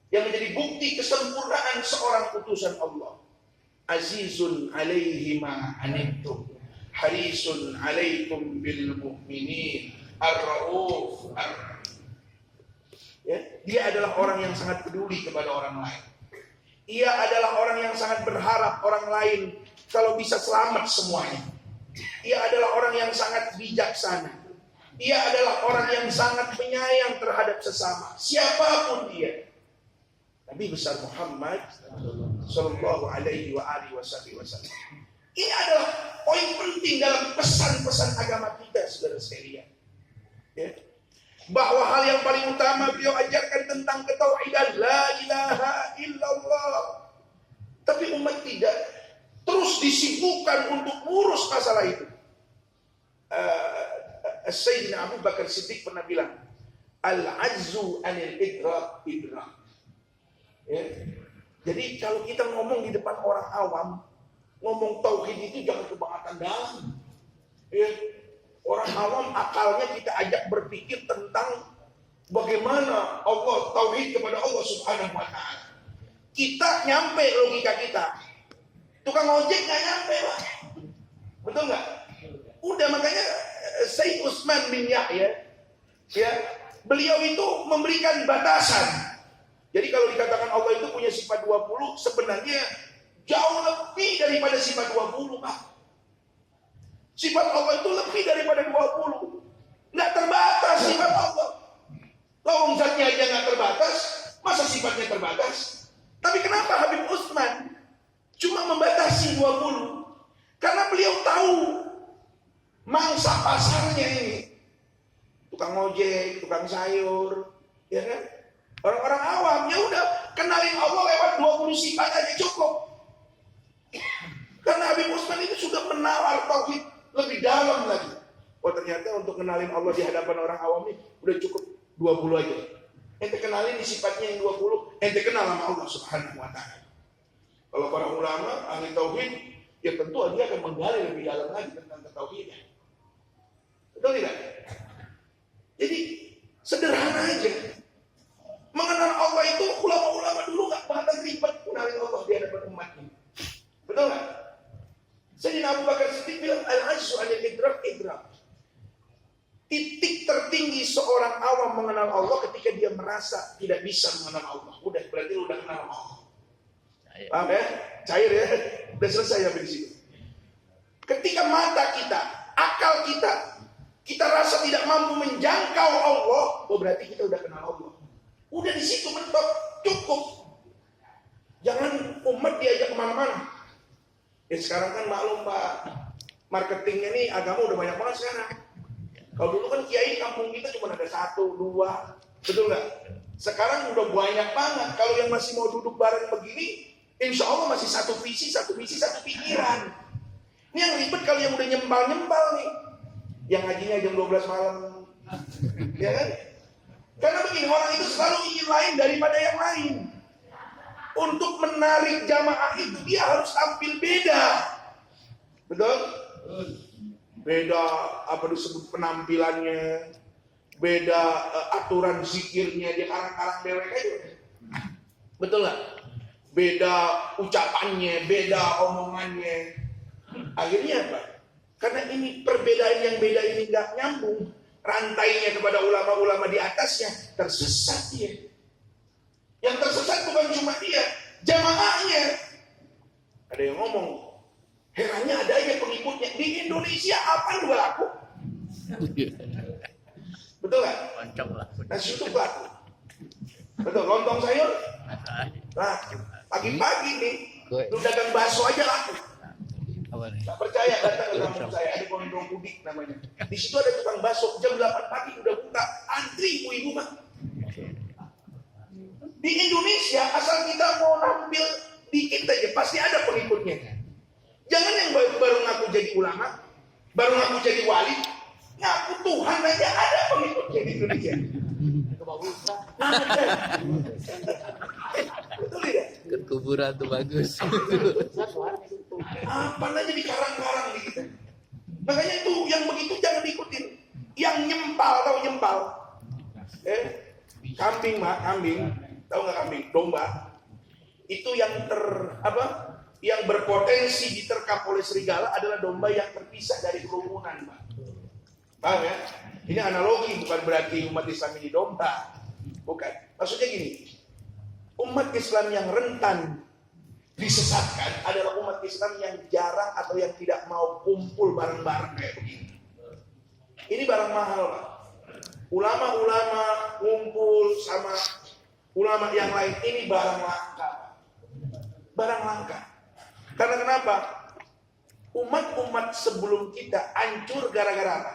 yang menjadi bukti kesempurnaan seorang utusan Allah. Azizun 'alaihi ma 'anittum harisun 'alaikum bil mu'minin ar-rauf ya, dia adalah orang yang sangat peduli kepada orang lain. Ia adalah orang yang sangat berharap orang lain kalau bisa selamat semuanya. Ia adalah orang yang sangat bijaksana. Ia adalah orang yang sangat penyayang terhadap sesama, siapapun dia. Nabi besar Muhammad sallallahu alaihi wasallam. Ini adalah poin penting dalam pesan-pesan agama kita, saudara sekalian. Ya. Bahwa hal yang paling utama beliau ajarkan tentang ketauhidan, la ilaha illallah. Tapi umat tidak terus disibukkan untuk ngurus masalah itu. Sayyidina Abu Bakar Siddiq pernah bilang, al-azzu anil idrak. Ya. Jadi kalau kita ngomong di depan orang awam, ngomong tauhid itu jangan kebangetan dalam. Ya. Orang awam akalnya kita ajak berpikir tentang bagaimana Allah, tauhid kepada Allah Subhanahu wa ta'ala. Kita nyampe logika kita. Tukang ojek nggak nyampe, Pak. Betul nggak? Udah, makanya Sayyid Utsman bin Yahya, ya, beliau itu memberikan batasan. Jadi kalau dikatakan Allah itu punya sifat 20, sebenarnya jauh lebih daripada sifat 20, Pak. Sifat Allah itu lebih daripada 20. Nggak terbatas sifat Allah. Lawang zatnya aja nggak terbatas, masa sifatnya terbatas? Tapi kenapa Habib Utsman cuma membatasi 20? Karena beliau tahu mangsa pasarnya ini. Tukang ojek, tukang sayur, ya kan? Orang-orang awam, ya udah kenalin Allah lewat 20 sifat aja cukup. Karena Habib Utsman itu sudah menawar tauhid lebih dalam lagi. Oh ternyata untuk kenalin Allah di hadapan orang awam ini udah cukup 20 aja. Ente kenalin di sifatnya yang 20, ente kenal sama Allah Subhanahu wa ta'ala. Kalau para ulama, ahli tauhid, ya tentu dia akan menggali lebih dalam lagi tentang tauhidnya. Betul tidak? Jadi sederhana aja. Mengenal Allah itu ulama-ulama dulu nggak bahkan ribet kenalin Allah di hadapan umatnya. Betul nggak? Sayyidina Abu Bakar Siddiq bilang al-ajzu anil idrak. Titik tertinggi seorang awam mengenal Allah ketika dia merasa tidak bisa mengenal Allah. Udah, berarti udah kenal Allah. Paham ya? Cair ya? Udah selesai sampai di situ. Ketika mata kita, akal kita rasa tidak mampu menjangkau Allah, oh berarti kita udah kenal Allah. Udah di situ mentok, cukup. Jangan umat diajak kemana-mana. Ya sekarang kan maklum Pak, marketingnya nih agama udah banyak banget sekarang. Kalau dulu kan kiai kampung kita cuma ada 1, 2, betul nggak? Sekarang udah banyak banget. Kalau yang masih mau duduk bareng begini, insya Allah masih satu visi, satu pikiran. Ini yang ribet kalau yang udah nyembal nih. Yang ngajinya jam 12 malam. Ya kan? Karena begini, orang itu selalu ingin lain daripada yang lain. Untuk menarik jamaah itu, dia harus tampil beda. Betul? Beda apa disebut penampilannya, beda aturan zikirnya, dia karang-karang dewek aja. Betul nggak? Beda ucapannya, beda omongannya. Akhirnya apa? Karena ini perbedaan yang beda ini nggak nyambung, rantainya kepada ulama-ulama di atasnya, tersesat dia. Yang tersesat bukan cuma dia, jamaahnya. Ada yang ngomong, herannya ada aja pengikutnya. Di Indonesia apa yang berlaku? Betul nggak? Nasi itu laku. Betul, lontong sayur? Nah, pagi-pagi nih, lu dagang bakso aja laku. Tak percaya, datang ke kampung saya, ada Gondrong Pudik namanya. Di situ ada tukang bakso, jam 8 pagi udah buka, antri ibu-ibu mah. Di Indonesia, asal kita mau nampil dikit aja, pasti ada pengikutnya. Jangan yang baru ngaku jadi ulama, baru ngaku jadi wali, ngaku Tuhan aja ada pengikutnya di Indonesia. Betul tidak? Ke kuburan tuh bagus. Apa aja di karang-karang di kita. Makanya tuh yang begitu jangan diikutin. Yang nyempal, tahu nyempal? Kambing mak, kambing. Tahu nggak kambing? Domba. Itu yang yang berpotensi diterkam oleh serigala adalah domba yang terpisah dari kerumunan, Pak. Paham ya? Ini analogi, bukan berarti umat Islam ini domba. Bukan. Maksudnya gini, umat Islam yang rentan disesatkan adalah umat Islam yang jarang atau yang tidak mau kumpul bareng-bareng kayak begini. Ini barang mahal, Pak. Ulama-ulama kumpul sama ulama yang lain, ini barang langka. Barang langka. Karena kenapa? Umat-umat sebelum kita hancur gara-gara apa?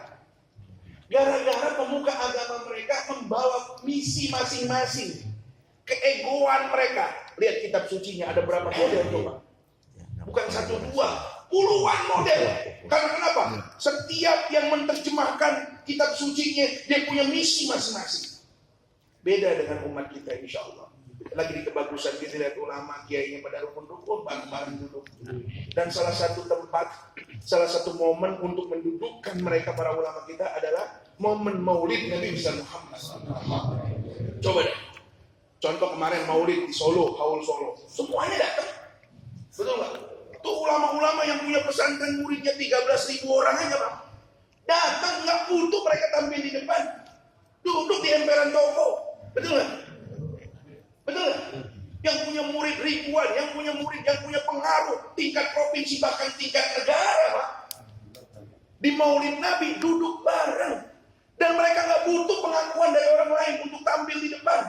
Gara-gara pemuka agama mereka membawa misi masing-masing. Keegoan mereka. Lihat kitab sucinya ada berapa model coba? Bukan 1, 2, puluhan model. Karena kenapa? Setiap yang menerjemahkan kitab sucinya dia punya misi masing-masing. Beda dengan umat kita insya Allah. Lagi di kebagusan kita lihat ulama kiainya pada rukun-rukun bareng-bareng duduk. Dan salah satu tempat, salah satu momen untuk mendudukkan mereka para ulama kita adalah momen Maulid Nabi besar Muhammad. Coba deh. Contoh kemarin Maulid di Solo, Haul Solo. Semuanya datang. Betul nggak? Tuh ulama-ulama yang punya pesantren muridnya 13.000 orang aja, Bang. Datang nggak butuh mereka tampil di depan. Duduk di emperan toko. Betul nggak? Betul nggak? Yang punya murid ribuan, yang punya murid, yang punya pengaruh tingkat provinsi bahkan tingkat negara, Pak. Di Maulid Nabi duduk bareng. Dan mereka nggak butuh pengakuan dari orang lain untuk tampil di depan.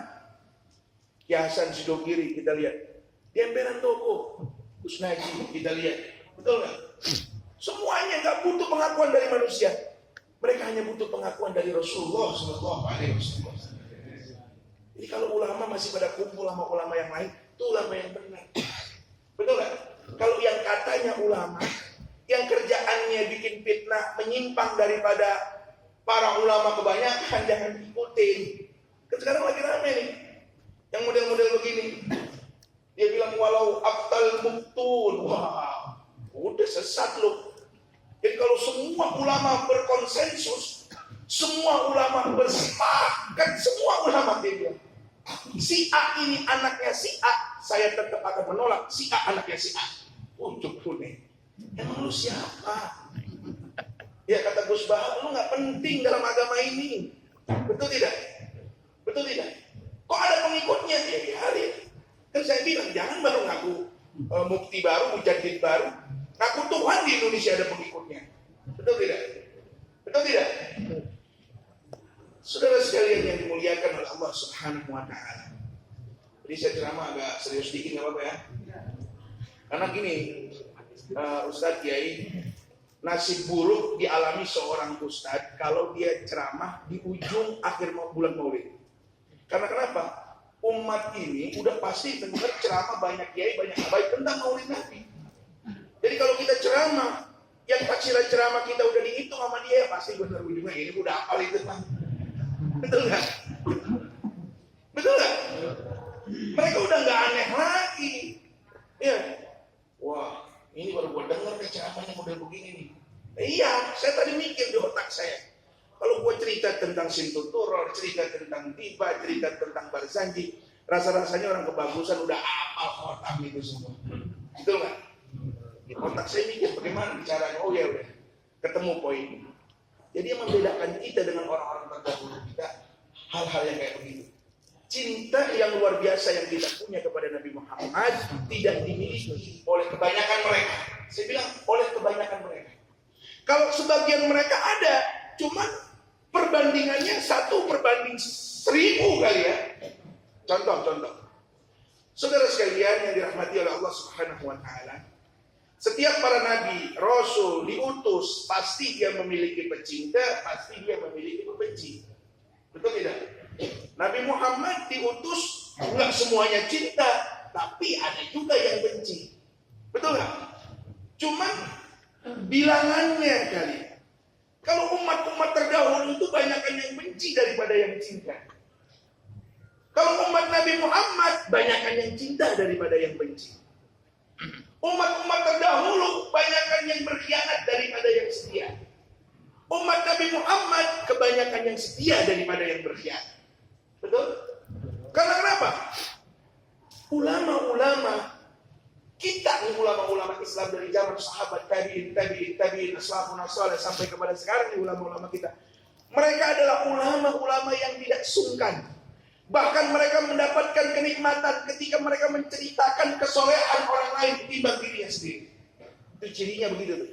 Ki Hasan Sidogiri kita lihat. Di emperan toko. Gus Najib kita lihat. Betul nggak? Semuanya nggak butuh pengakuan dari manusia. Mereka hanya butuh pengakuan dari Rasulullah SAW. Jadi kalau ulama masih pada kumpul sama ulama yang lain, itu ulama yang benar. Betul nggak? Kalau yang katanya ulama, yang kerjaannya bikin fitnah, menyimpang daripada para ulama kebanyakan, jangan ikutin. Kan sekarang lagi rame nih, yang model-model begini. Dia bilang walau aftal muktun, wah, udah sesat loh. Jadi kalau semua ulama berkonsensus, semua ulama bersepakat, semua ulama dia bilang, si A ini anaknya si A, saya tetap akan menolak si A anaknya si A. Cukup nih. Emang lu siapa? Ya kata Gus Bahar, lu gak penting dalam agama ini. Betul tidak? Betul tidak? Kok ada pengikutnya? Ya biarin. Kan saya bilang, jangan baru ngaku mufti baru, mujaddid baru. Ngaku Tuhan di Indonesia ada pengikutnya. Betul tidak? Betul tidak? Saudara sekalian yang dimuliakan oleh Allah Subhanahu wa Ta'ala. Jadi saya ceramah agak serius dikit, gak apa-apa ya? Karena gini, Ustadz Kiai, nasib buruk dialami seorang Ustadz kalau dia ceramah di ujung akhir bulan Maulid. Karena kenapa? Umat ini udah pasti dengar ceramah banyak Kiai, banyak baik tentang Maulid Nabi. Jadi kalau kita ceramah, yang taksiran ceramah kita udah dihitung sama dia, pasti benar ujungnya ini udah hafal itu Pak. Betul nggak? Betul nggak? Mereka udah nggak aneh lagi. Ya, wah ini baru gue denger nih ceramahnya model begini nih. Iya, saya tadi mikir di otak saya. Kalau gue cerita tentang Sintuturor, cerita tentang Tiba, cerita tentang Barzanji, rasa-rasanya orang kebagusan udah hafal otak itu semua. Betul nggak? Di otak saya mikir bagaimana bicaranya. Oh ya udah, ketemu poin. Jadi yang membedakan kita dengan orang-orang terdahulu kita hal-hal yang kayak begitu. Cinta yang luar biasa yang kita punya kepada Nabi Muhammad tidak dimiliki oleh kebanyakan mereka. Saya bilang oleh kebanyakan mereka. Kalau sebagian mereka ada, cuman perbandingannya 1/1000 kali ya. Contoh. Saudara sekalian yang dirahmati oleh Allah Subhanahu wa Ta'ala, setiap para nabi, rasul, diutus, pasti dia memiliki pecinta, pasti dia memiliki pembenci. Betul tidak? Nabi Muhammad diutus, enggak semuanya cinta, tapi ada juga yang benci. Betul nggak? Cuman bilangannya kali. Kalau umat-umat terdahulu itu banyakkan yang benci daripada yang cinta. Kalau umat Nabi Muhammad banyakkan yang cinta daripada yang benci. Umat-umat terdahulu banyakkan yang berkhianat daripada yang setia. Umat Nabi Muhammad kebanyakan yang setia daripada yang berkhianat. Betul? Karena kenapa? Ulama-ulama kita nih, ulama-ulama Islam dari zaman sahabat tabi'in, as-salafun as-salih sampai kepada sekarang nih ulama-ulama kita. Mereka adalah ulama-ulama yang tidak sungkan. Bahkan mereka mendapatkan kenikmatan ketika mereka menceritakan kesolehan orang lain ketimbang dirinya sendiri. Itu cirinya begitu tuh.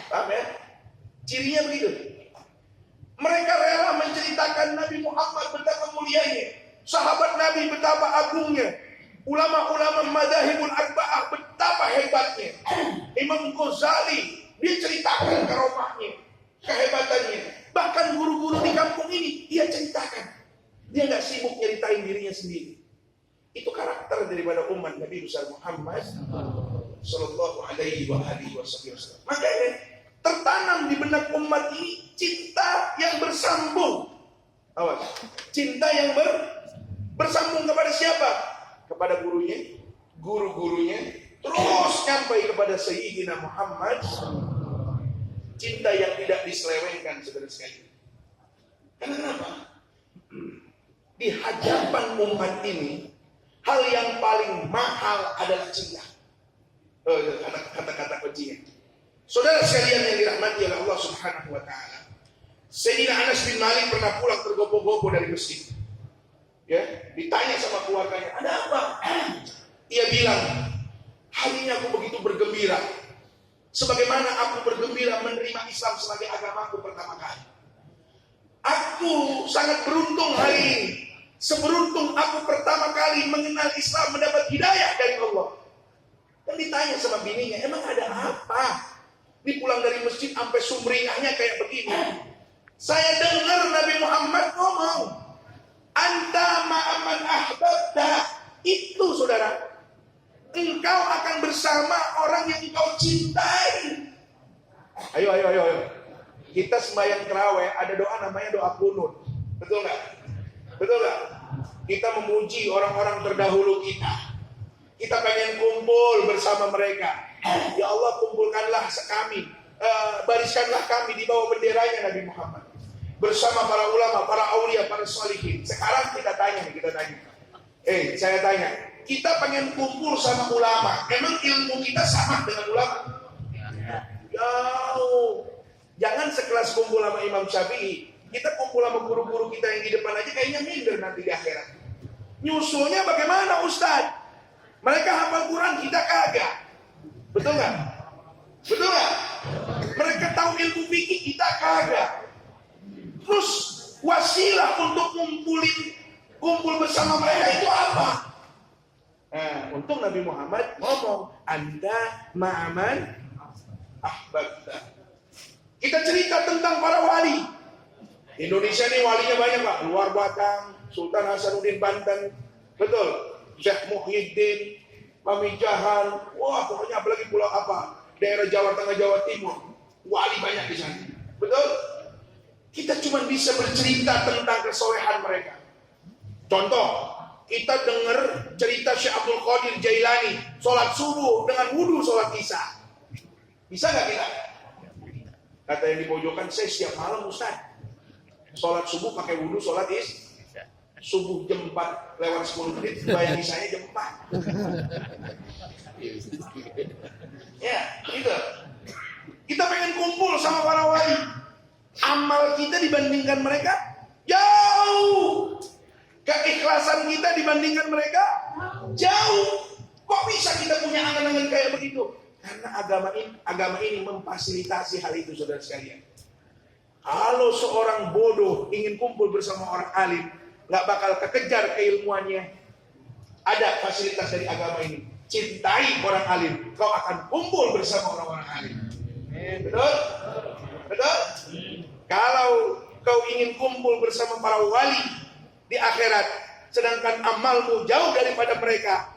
Paham ya? Cirinya begitu. Mereka rela menceritakan Nabi Muhammad betapa mulianya, sahabat Nabi betapa agungnya, ulama-ulama madzhabul arba'ah betapa hebatnya. Imam Ghazali dia ceritakan karomahnya, kehebatannya. Bahkan guru-guru di kampung ini dia ceritakan. Dia nggak sibuk nyeritain dirinya sendiri. Itu karakter daripada umat Nabi besar Muhammad sallallahu alaihi wasallam. Makanya tertanam di benak umat ini cinta yang bersambung. Awas. Cinta yang bersambung kepada siapa? Kepada gurunya, guru-gurunya, terus sampai kepada Sayyidina Muhammad. Cinta yang tidak diselewengkan, saudara sekalian. Kenapa? Di hadapan umat ini, hal yang paling mahal adalah cinta. Kata-kata kuncinya. Saudara sekalian yang dirahmati oleh Allah Subhanahu wa Ta'ala, Sayyidina Anas bin Malik pernah pulang tergopoh-gopoh dari masjid. Ya, ditanya sama keluarganya, ada apa? Ia bilang, hari ini aku begitu bergembira, sebagaimana aku bergembira menerima Islam sebagai agamaku pertama kali. Aku sangat beruntung hari ini, seberuntung aku pertama kali mengenal Islam, mendapat hidayah dari Allah. Dan ditanya sama bininya, emang ada apa? Dipulang dari masjid sampai sumringahnya kayak begini. Saya dengar Nabi Muhammad ngomong, anta ma'aman ahbabta. Itu saudara, engkau akan bersama orang yang engkau cintai. Ayo. Kita sembahyang tarawih ada doa namanya doa kunut. Betul nggak? Betul nggak? Kita memuji orang-orang terdahulu kita. Kita pengen kumpul bersama mereka. Ya Allah, kumpulkanlah kami, bariskanlah kami di bawah benderanya Nabi Muhammad bersama para ulama, para aulia, para sholihin. Sekarang kita tanya. Saya tanya, kita pengen kumpul sama ulama. Emang ilmu kita sama dengan ulama? Jauh. Jangan sekelas kumpul sama Imam Syafi'i. Kita kumpul sama guru-guru kita yang di depan aja kayaknya minder nanti di akhirat. Nyusulnya bagaimana Ustaz? Mereka hafal Quran, kita kagak. Betul nggak? Betul nggak? Mereka tahu ilmu fikih, kita kagak. Terus wasilah untuk kumpul bersama mereka itu apa? Nah, untung Nabi Muhammad ngomong, Anda ma'aman ahbabta. Kita cerita tentang para wali. Indonesia ini walinya banyak Pak. Luar Batang, Sultan Hasanuddin Banten. Betul. Syekh Muhyiddin, Pamijahan, wah pokoknya apalagi pulau apa, daerah Jawa Tengah, Jawa Timur, wali banyak di sana. Betul? Kita cuma bisa bercerita tentang kesolehan mereka. Contoh, kita dengar cerita Syekh Abdul Qadir Jailani, sholat subuh dengan wudu sholat isya. Bisa nggak kita? Kata yang di pojokan, saya setiap malam Ustaz, sholat subuh pakai wudu sholat isya. Subuh jam 4 lewat 10 menit, bayang isanya jam 4. Ya, gitu. Kita pengen kumpul sama para wali. Amal kita dibandingkan mereka jauh. Keikhlasan kita dibandingkan mereka jauh. Kok bisa kita punya angan-angan kayak begitu? Karena agama ini memfasilitasi hal itu, saudara sekalian. Kalau seorang bodoh ingin kumpul bersama orang alim, nggak bakal kekejar keilmuannya. Ada fasilitas dari agama ini. Cintai orang alim, kau akan kumpul bersama orang-orang alim. Betul? Betul? Kalau kau ingin kumpul bersama para wali di akhirat, sedangkan amalmu jauh daripada mereka,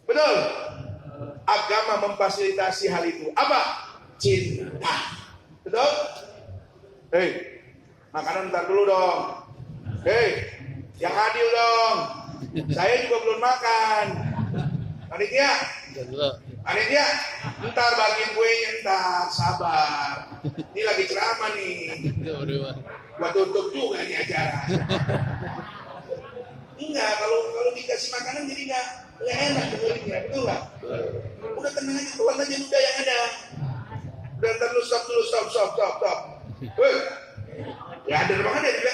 betul? Agama memfasilitasi hal itu. Apa? Cinta. Betul? Hei, makanan ntar dulu dong. Hei, yang adil dong. Saya juga belum makan. Panitia, ntar bagiin kuenya ntar. Sabar. Ini lagi ceramah nih. Gua tutup juga nih acara. Enggak, kalau dikasih makanan jadi nggak enak dengerinnya, betul nggak? Udah tenang aja, tuan aja udah yang ada. Udah ntar lu stop. Woi, ya ada ruangan ada juga.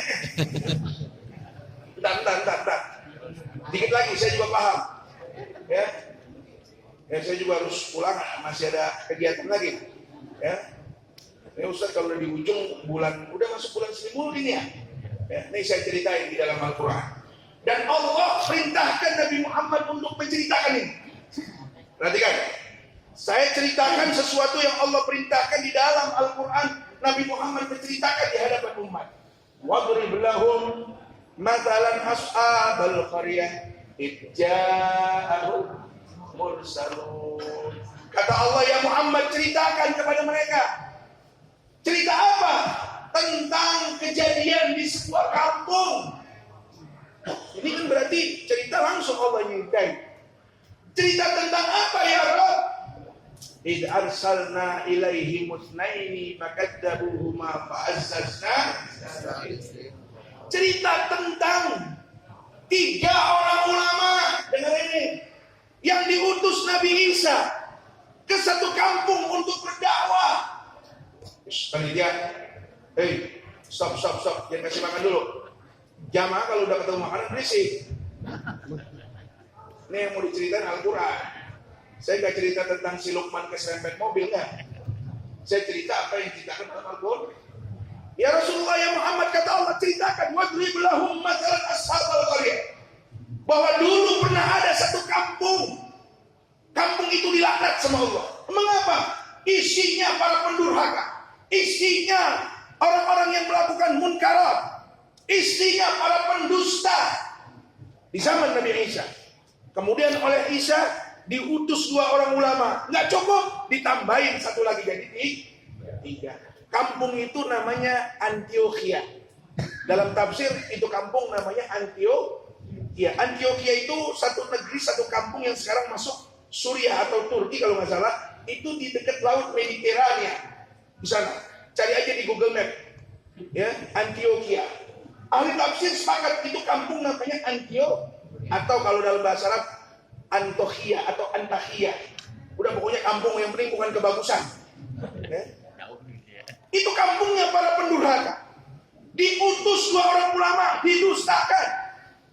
Bentar. Dikit lagi, saya juga paham. Ya, saya juga harus pulang, masih ada kegiatan lagi. Ya, ini Ustaz kalau udah di ujung bulan, udah masuk bulan Selimulut ini ya. Ini saya ceritain di dalam Al-Quran. Dan Allah perintahkan Nabi Muhammad untuk menceritakan ini. Perhatikan, saya ceritakan sesuatu yang Allah perintahkan di dalam Al-Quran. Nabi Muhammad menceritakan di hadapan umat. Wadrib lahum mathalan ashabal qaryah idja'ahum mursalun. Kata Allah, ya Muhammad, ceritakan kepada mereka. Cerita apa? Tentang kejadian di sebuah kampung. Ini kan berarti cerita langsung Allah nyeritain. Cerita tentang apa ya Rabb? Id arsalna ilaihi musnaini fakadzabuhuma fa'azzazna. Cerita tentang 3 orang ulama, dengar ini, yang diutus Nabi Isa ke satu kampung untuk berdakwah. Panitia, hei, stop, jangan kasih makan dulu. Jamaah kalau udah ketemu makanan berisik. Ini yang mau diceritain Al-Quran. Saya nggak cerita tentang si Luqman keserempet mobil, nggak. Saya cerita apa yang diceritakan dalam Al-Quran. Ya Rasulullah, ya Muhammad, kata Allah, ceritakan wadrib lahum mathalan ashabal qaryah, bahwa dulu pernah ada satu kampung. Kampung itu dilaknat sama Allah. Mengapa? Isinya para pendurhaka, isinya orang-orang yang melakukan munkarat, isinya para pendusta di zaman Nabi Isa. Kemudian oleh Isa diutus 2 orang ulama, nggak cukup, ditambahin 1 lagi jadi 3. 3. Kampung itu namanya Antioquia. Dalam tafsir itu kampung namanya Antioquia. Antioquia itu satu negeri, satu kampung yang sekarang masuk Suriah atau Turki kalau nggak salah. Itu di dekat laut Mediterania. Di sana. Cari aja di Google Map. Ya, Antioquia. Ahli tafsir sepakat itu kampung namanya Antioquia. Atau kalau dalam bahasa Arab Antokhia atau Antakhia. Udah pokoknya kampung yang penting bukan kebagusan. Ya. Itu kampungnya para pendurhaka. Diutus 2 orang ulama, didustakan.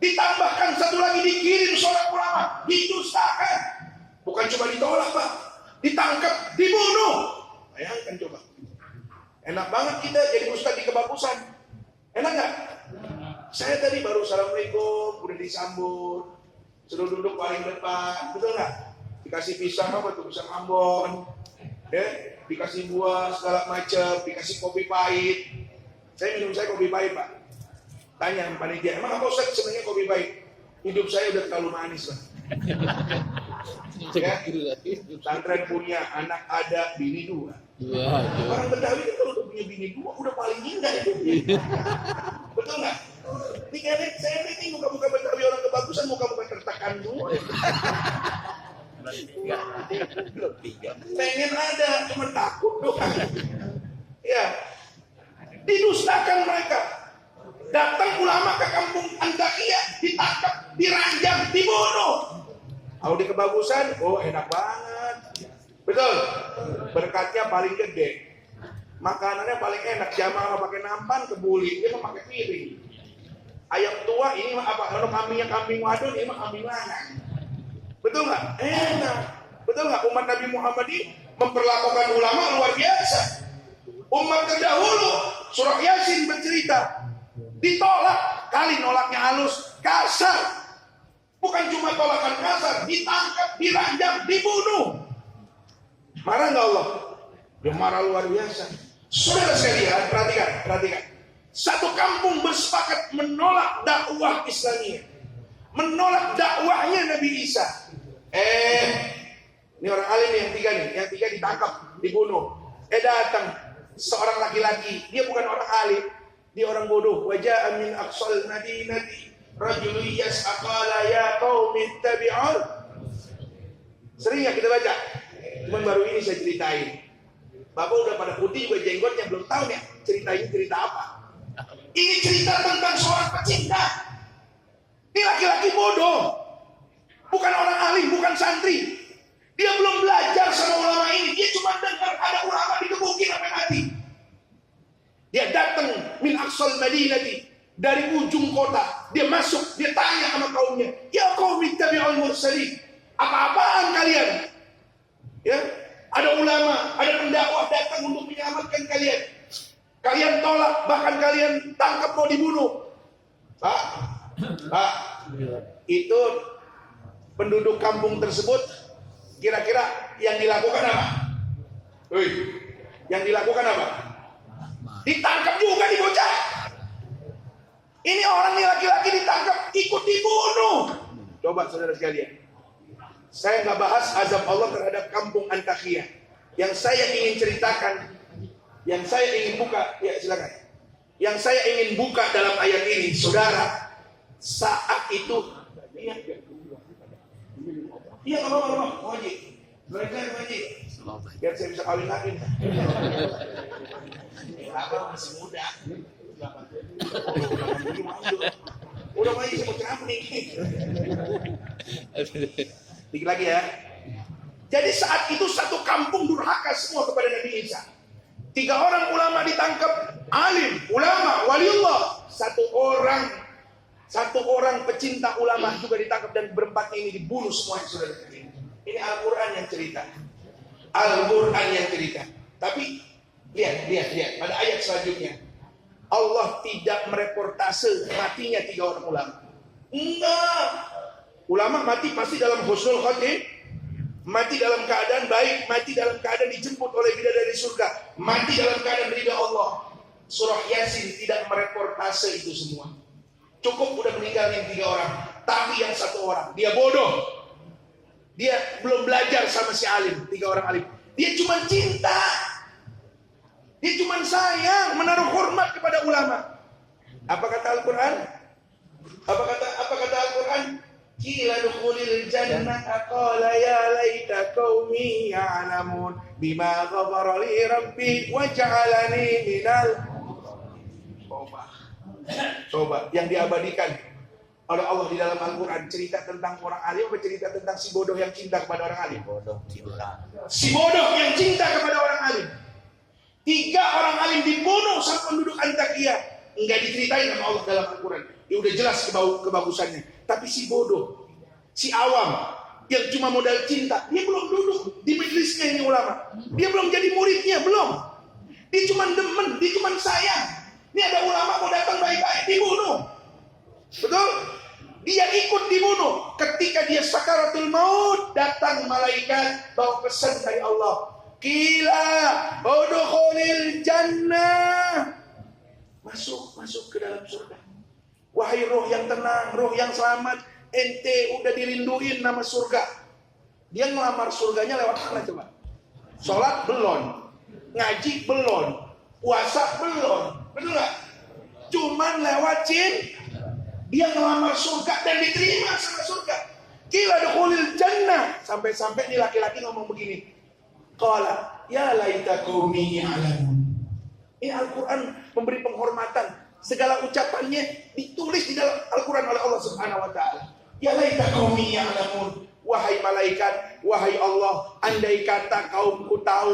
Ditambahkan 1 lagi, dikirim seorang ulama, didustakan. Bukan cuma ditolak, Pak. Ditangkap, dibunuh. Bayangkan coba. Enak banget kita jadi ustaz di kebagusan. Enak nggak? Saya tadi baru assalamualaikum, udah disambut, suruh duduk paling depan, betul nggak? Dikasih pisang apa tuh, pisang Ambon, ya, dikasih buah segala macam, dikasih kopi pahit. Saya kopi pahit, Pak. Tanya panitia, emang apa Ustaz sebenarnya kopi pahit? Hidup saya udah terlalu manis, Pak. Ya, pesantren punya anak ada, bini 2. Orang Betawi kan kalau udah punya bini 2 udah paling indah itu. Betul nggak? Ini kayaknya saya ini muka-muka Betawi orang kebagusan, muka-muka tertekan semua. Pengen ada, cuma takut doang. Ya, didustakan mereka. Datang ulama ke kampung Antakia, ditangkap, diranjang, dibunuh. Kalau di kebagusan, oh enak banget. Betul. Berkatnya paling gede. Makanannya paling enak. Jamaah pakai nampan, kebuli, dia mah pakai piring. Ayam tua ini mah apa? Kalau kambingnya kambing wadon, ini mah kambing lanang. Betul nggak? Enak. Betul nggak? Umat Nabi Muhammad ini memperlakukan ulama luar biasa. Umat terdahulu, surah Yasin bercerita, ditolak, kali nolaknya halus, kasar. Bukan cuma tolakan kasar, ditangkap, diranjang, dibunuh. Marah nggak Allah? Dia marah luar biasa. Saudara sekalian, perhatikan. Satu kampung bersepakat menolak dakwah Islamiyah, menolak dakwahnya Nabi Isa. Ini orang alim nih, yang tiga ditangkap, dibunuh. Datang seorang laki-laki, dia bukan orang alim, dia orang bodoh. Wajah min aqsal madinati rajulun yas'aqala ya qaumi ittabi'un. Sering ya kita baca. Cuman baru ini saya ceritain. Bapak udah pada putih juga jenggotnya, belum tahu nih cerita ini cerita apa. Ini cerita tentang seorang pecinta. Ini laki-laki bodoh, bukan orang alim, bukan santri. Dia belum belajar sama ulama ini. Dia cuma dengar ada ulama dikebukin sampai mati. Dia datang min aqsal madinati, dari ujung kota. Dia masuk, dia tanya sama kaumnya, ya qaum ittabi'ul mursalin. Apa-apaan kalian? Ya, ada ulama, ada pendakwah datang untuk menyelamatkan kalian. Kalian tolak, bahkan kalian tangkap mau dibunuh. Pak, itu penduduk kampung tersebut kira-kira yang dilakukan apa? Yang dilakukan apa? Ditangkap juga di bocah. Ini orang nih laki-laki ditangkap, ikut dibunuh. Coba saudara sekalian, saya nggak bahas azab Allah terhadap kampung Antakia. Yang saya ingin ceritakan, yang saya ingin buka, ya silakan. Yang saya ingin buka dalam ayat ini, saudara, saat itu, iya nggak apa-apa, Haji, belajar Haji, biar saya bisa kawin lagi. Abang masih muda. Udah Haji, saya mau ceramah nih. Dikit lagi ya. Jadi saat itu satu kampung durhaka semua kepada Nabi Isa. 3 orang ulama ditangkap, alim, ulama, waliullah. Satu orang pecinta ulama juga ditangkap, dan berempat ini dibunuh semua. Ini Al-Quran yang cerita. Al-Quran yang cerita. Tapi lihat pada ayat selanjutnya. Allah tidak mereportase matinya 3 orang ulama. Enggak. Ulama mati pasti dalam husnul khotimah. Mati dalam keadaan baik, mati dalam keadaan dijemput oleh bidadari surga, mati dalam keadaan ridha Allah. Surah Yasin tidak mereportase itu semua. Cukup udah meninggal yang 3 orang, tapi yang 1 orang dia bodoh. Dia belum belajar sama si alim, 3 orang alim. Dia cuma cinta. sayang, menaruh hormat kepada ulama. Apa kata Al-Quran? Apa kata Al-Quran? Qila dukhulil jannata qala ya laita qaumi ya'lamun bima ghafara li rabbi wa ja'alani minal. Coba yang diabadikan oleh Allah di dalam Al-Quran, cerita tentang orang alim atau cerita tentang si bodoh yang cinta kepada orang alim? Si bodoh yang cinta kepada orang alim. 3 orang alim dibunuh sama penduduk Antakya. Enggak diceritain sama Allah dalam Al-Quran. Ya udah jelas kebagusannya. Tapi si bodoh, si awam yang cuma modal cinta, dia belum duduk di majelisnya ini ulama. Dia belum jadi muridnya, belum. Dia cuma demen, dia cuma sayang. Ini ada ulama mau datang baik-baik, dibunuh. Betul? Dia ikut dibunuh. Ketika dia sakaratul maut, datang malaikat bawa pesan dari Allah. Qila udkhulil jannah. Masuk ke dalam surga. Wahai roh yang tenang, roh yang selamat, ente udah dirinduin nama surga. Dia ngelamar surganya lewat mana coba? Sholat belum, ngaji belum, puasa belum, betul nggak? Cuman lewat dia ngelamar surga dan diterima sama surga. Qila dukhulil jannah. Sampai-sampai nih laki-laki ngomong begini. Qala ya laita qaumi ya'lamun. Ini Al-Quran memberi penghormatan. Segala ucapannya ditulis di dalam Al-Quran oleh Allah Subhanahu wa taala. Ya laita qaumi ya'lamun. Wahai malaikat, wahai Allah, andai kata kaumku tahu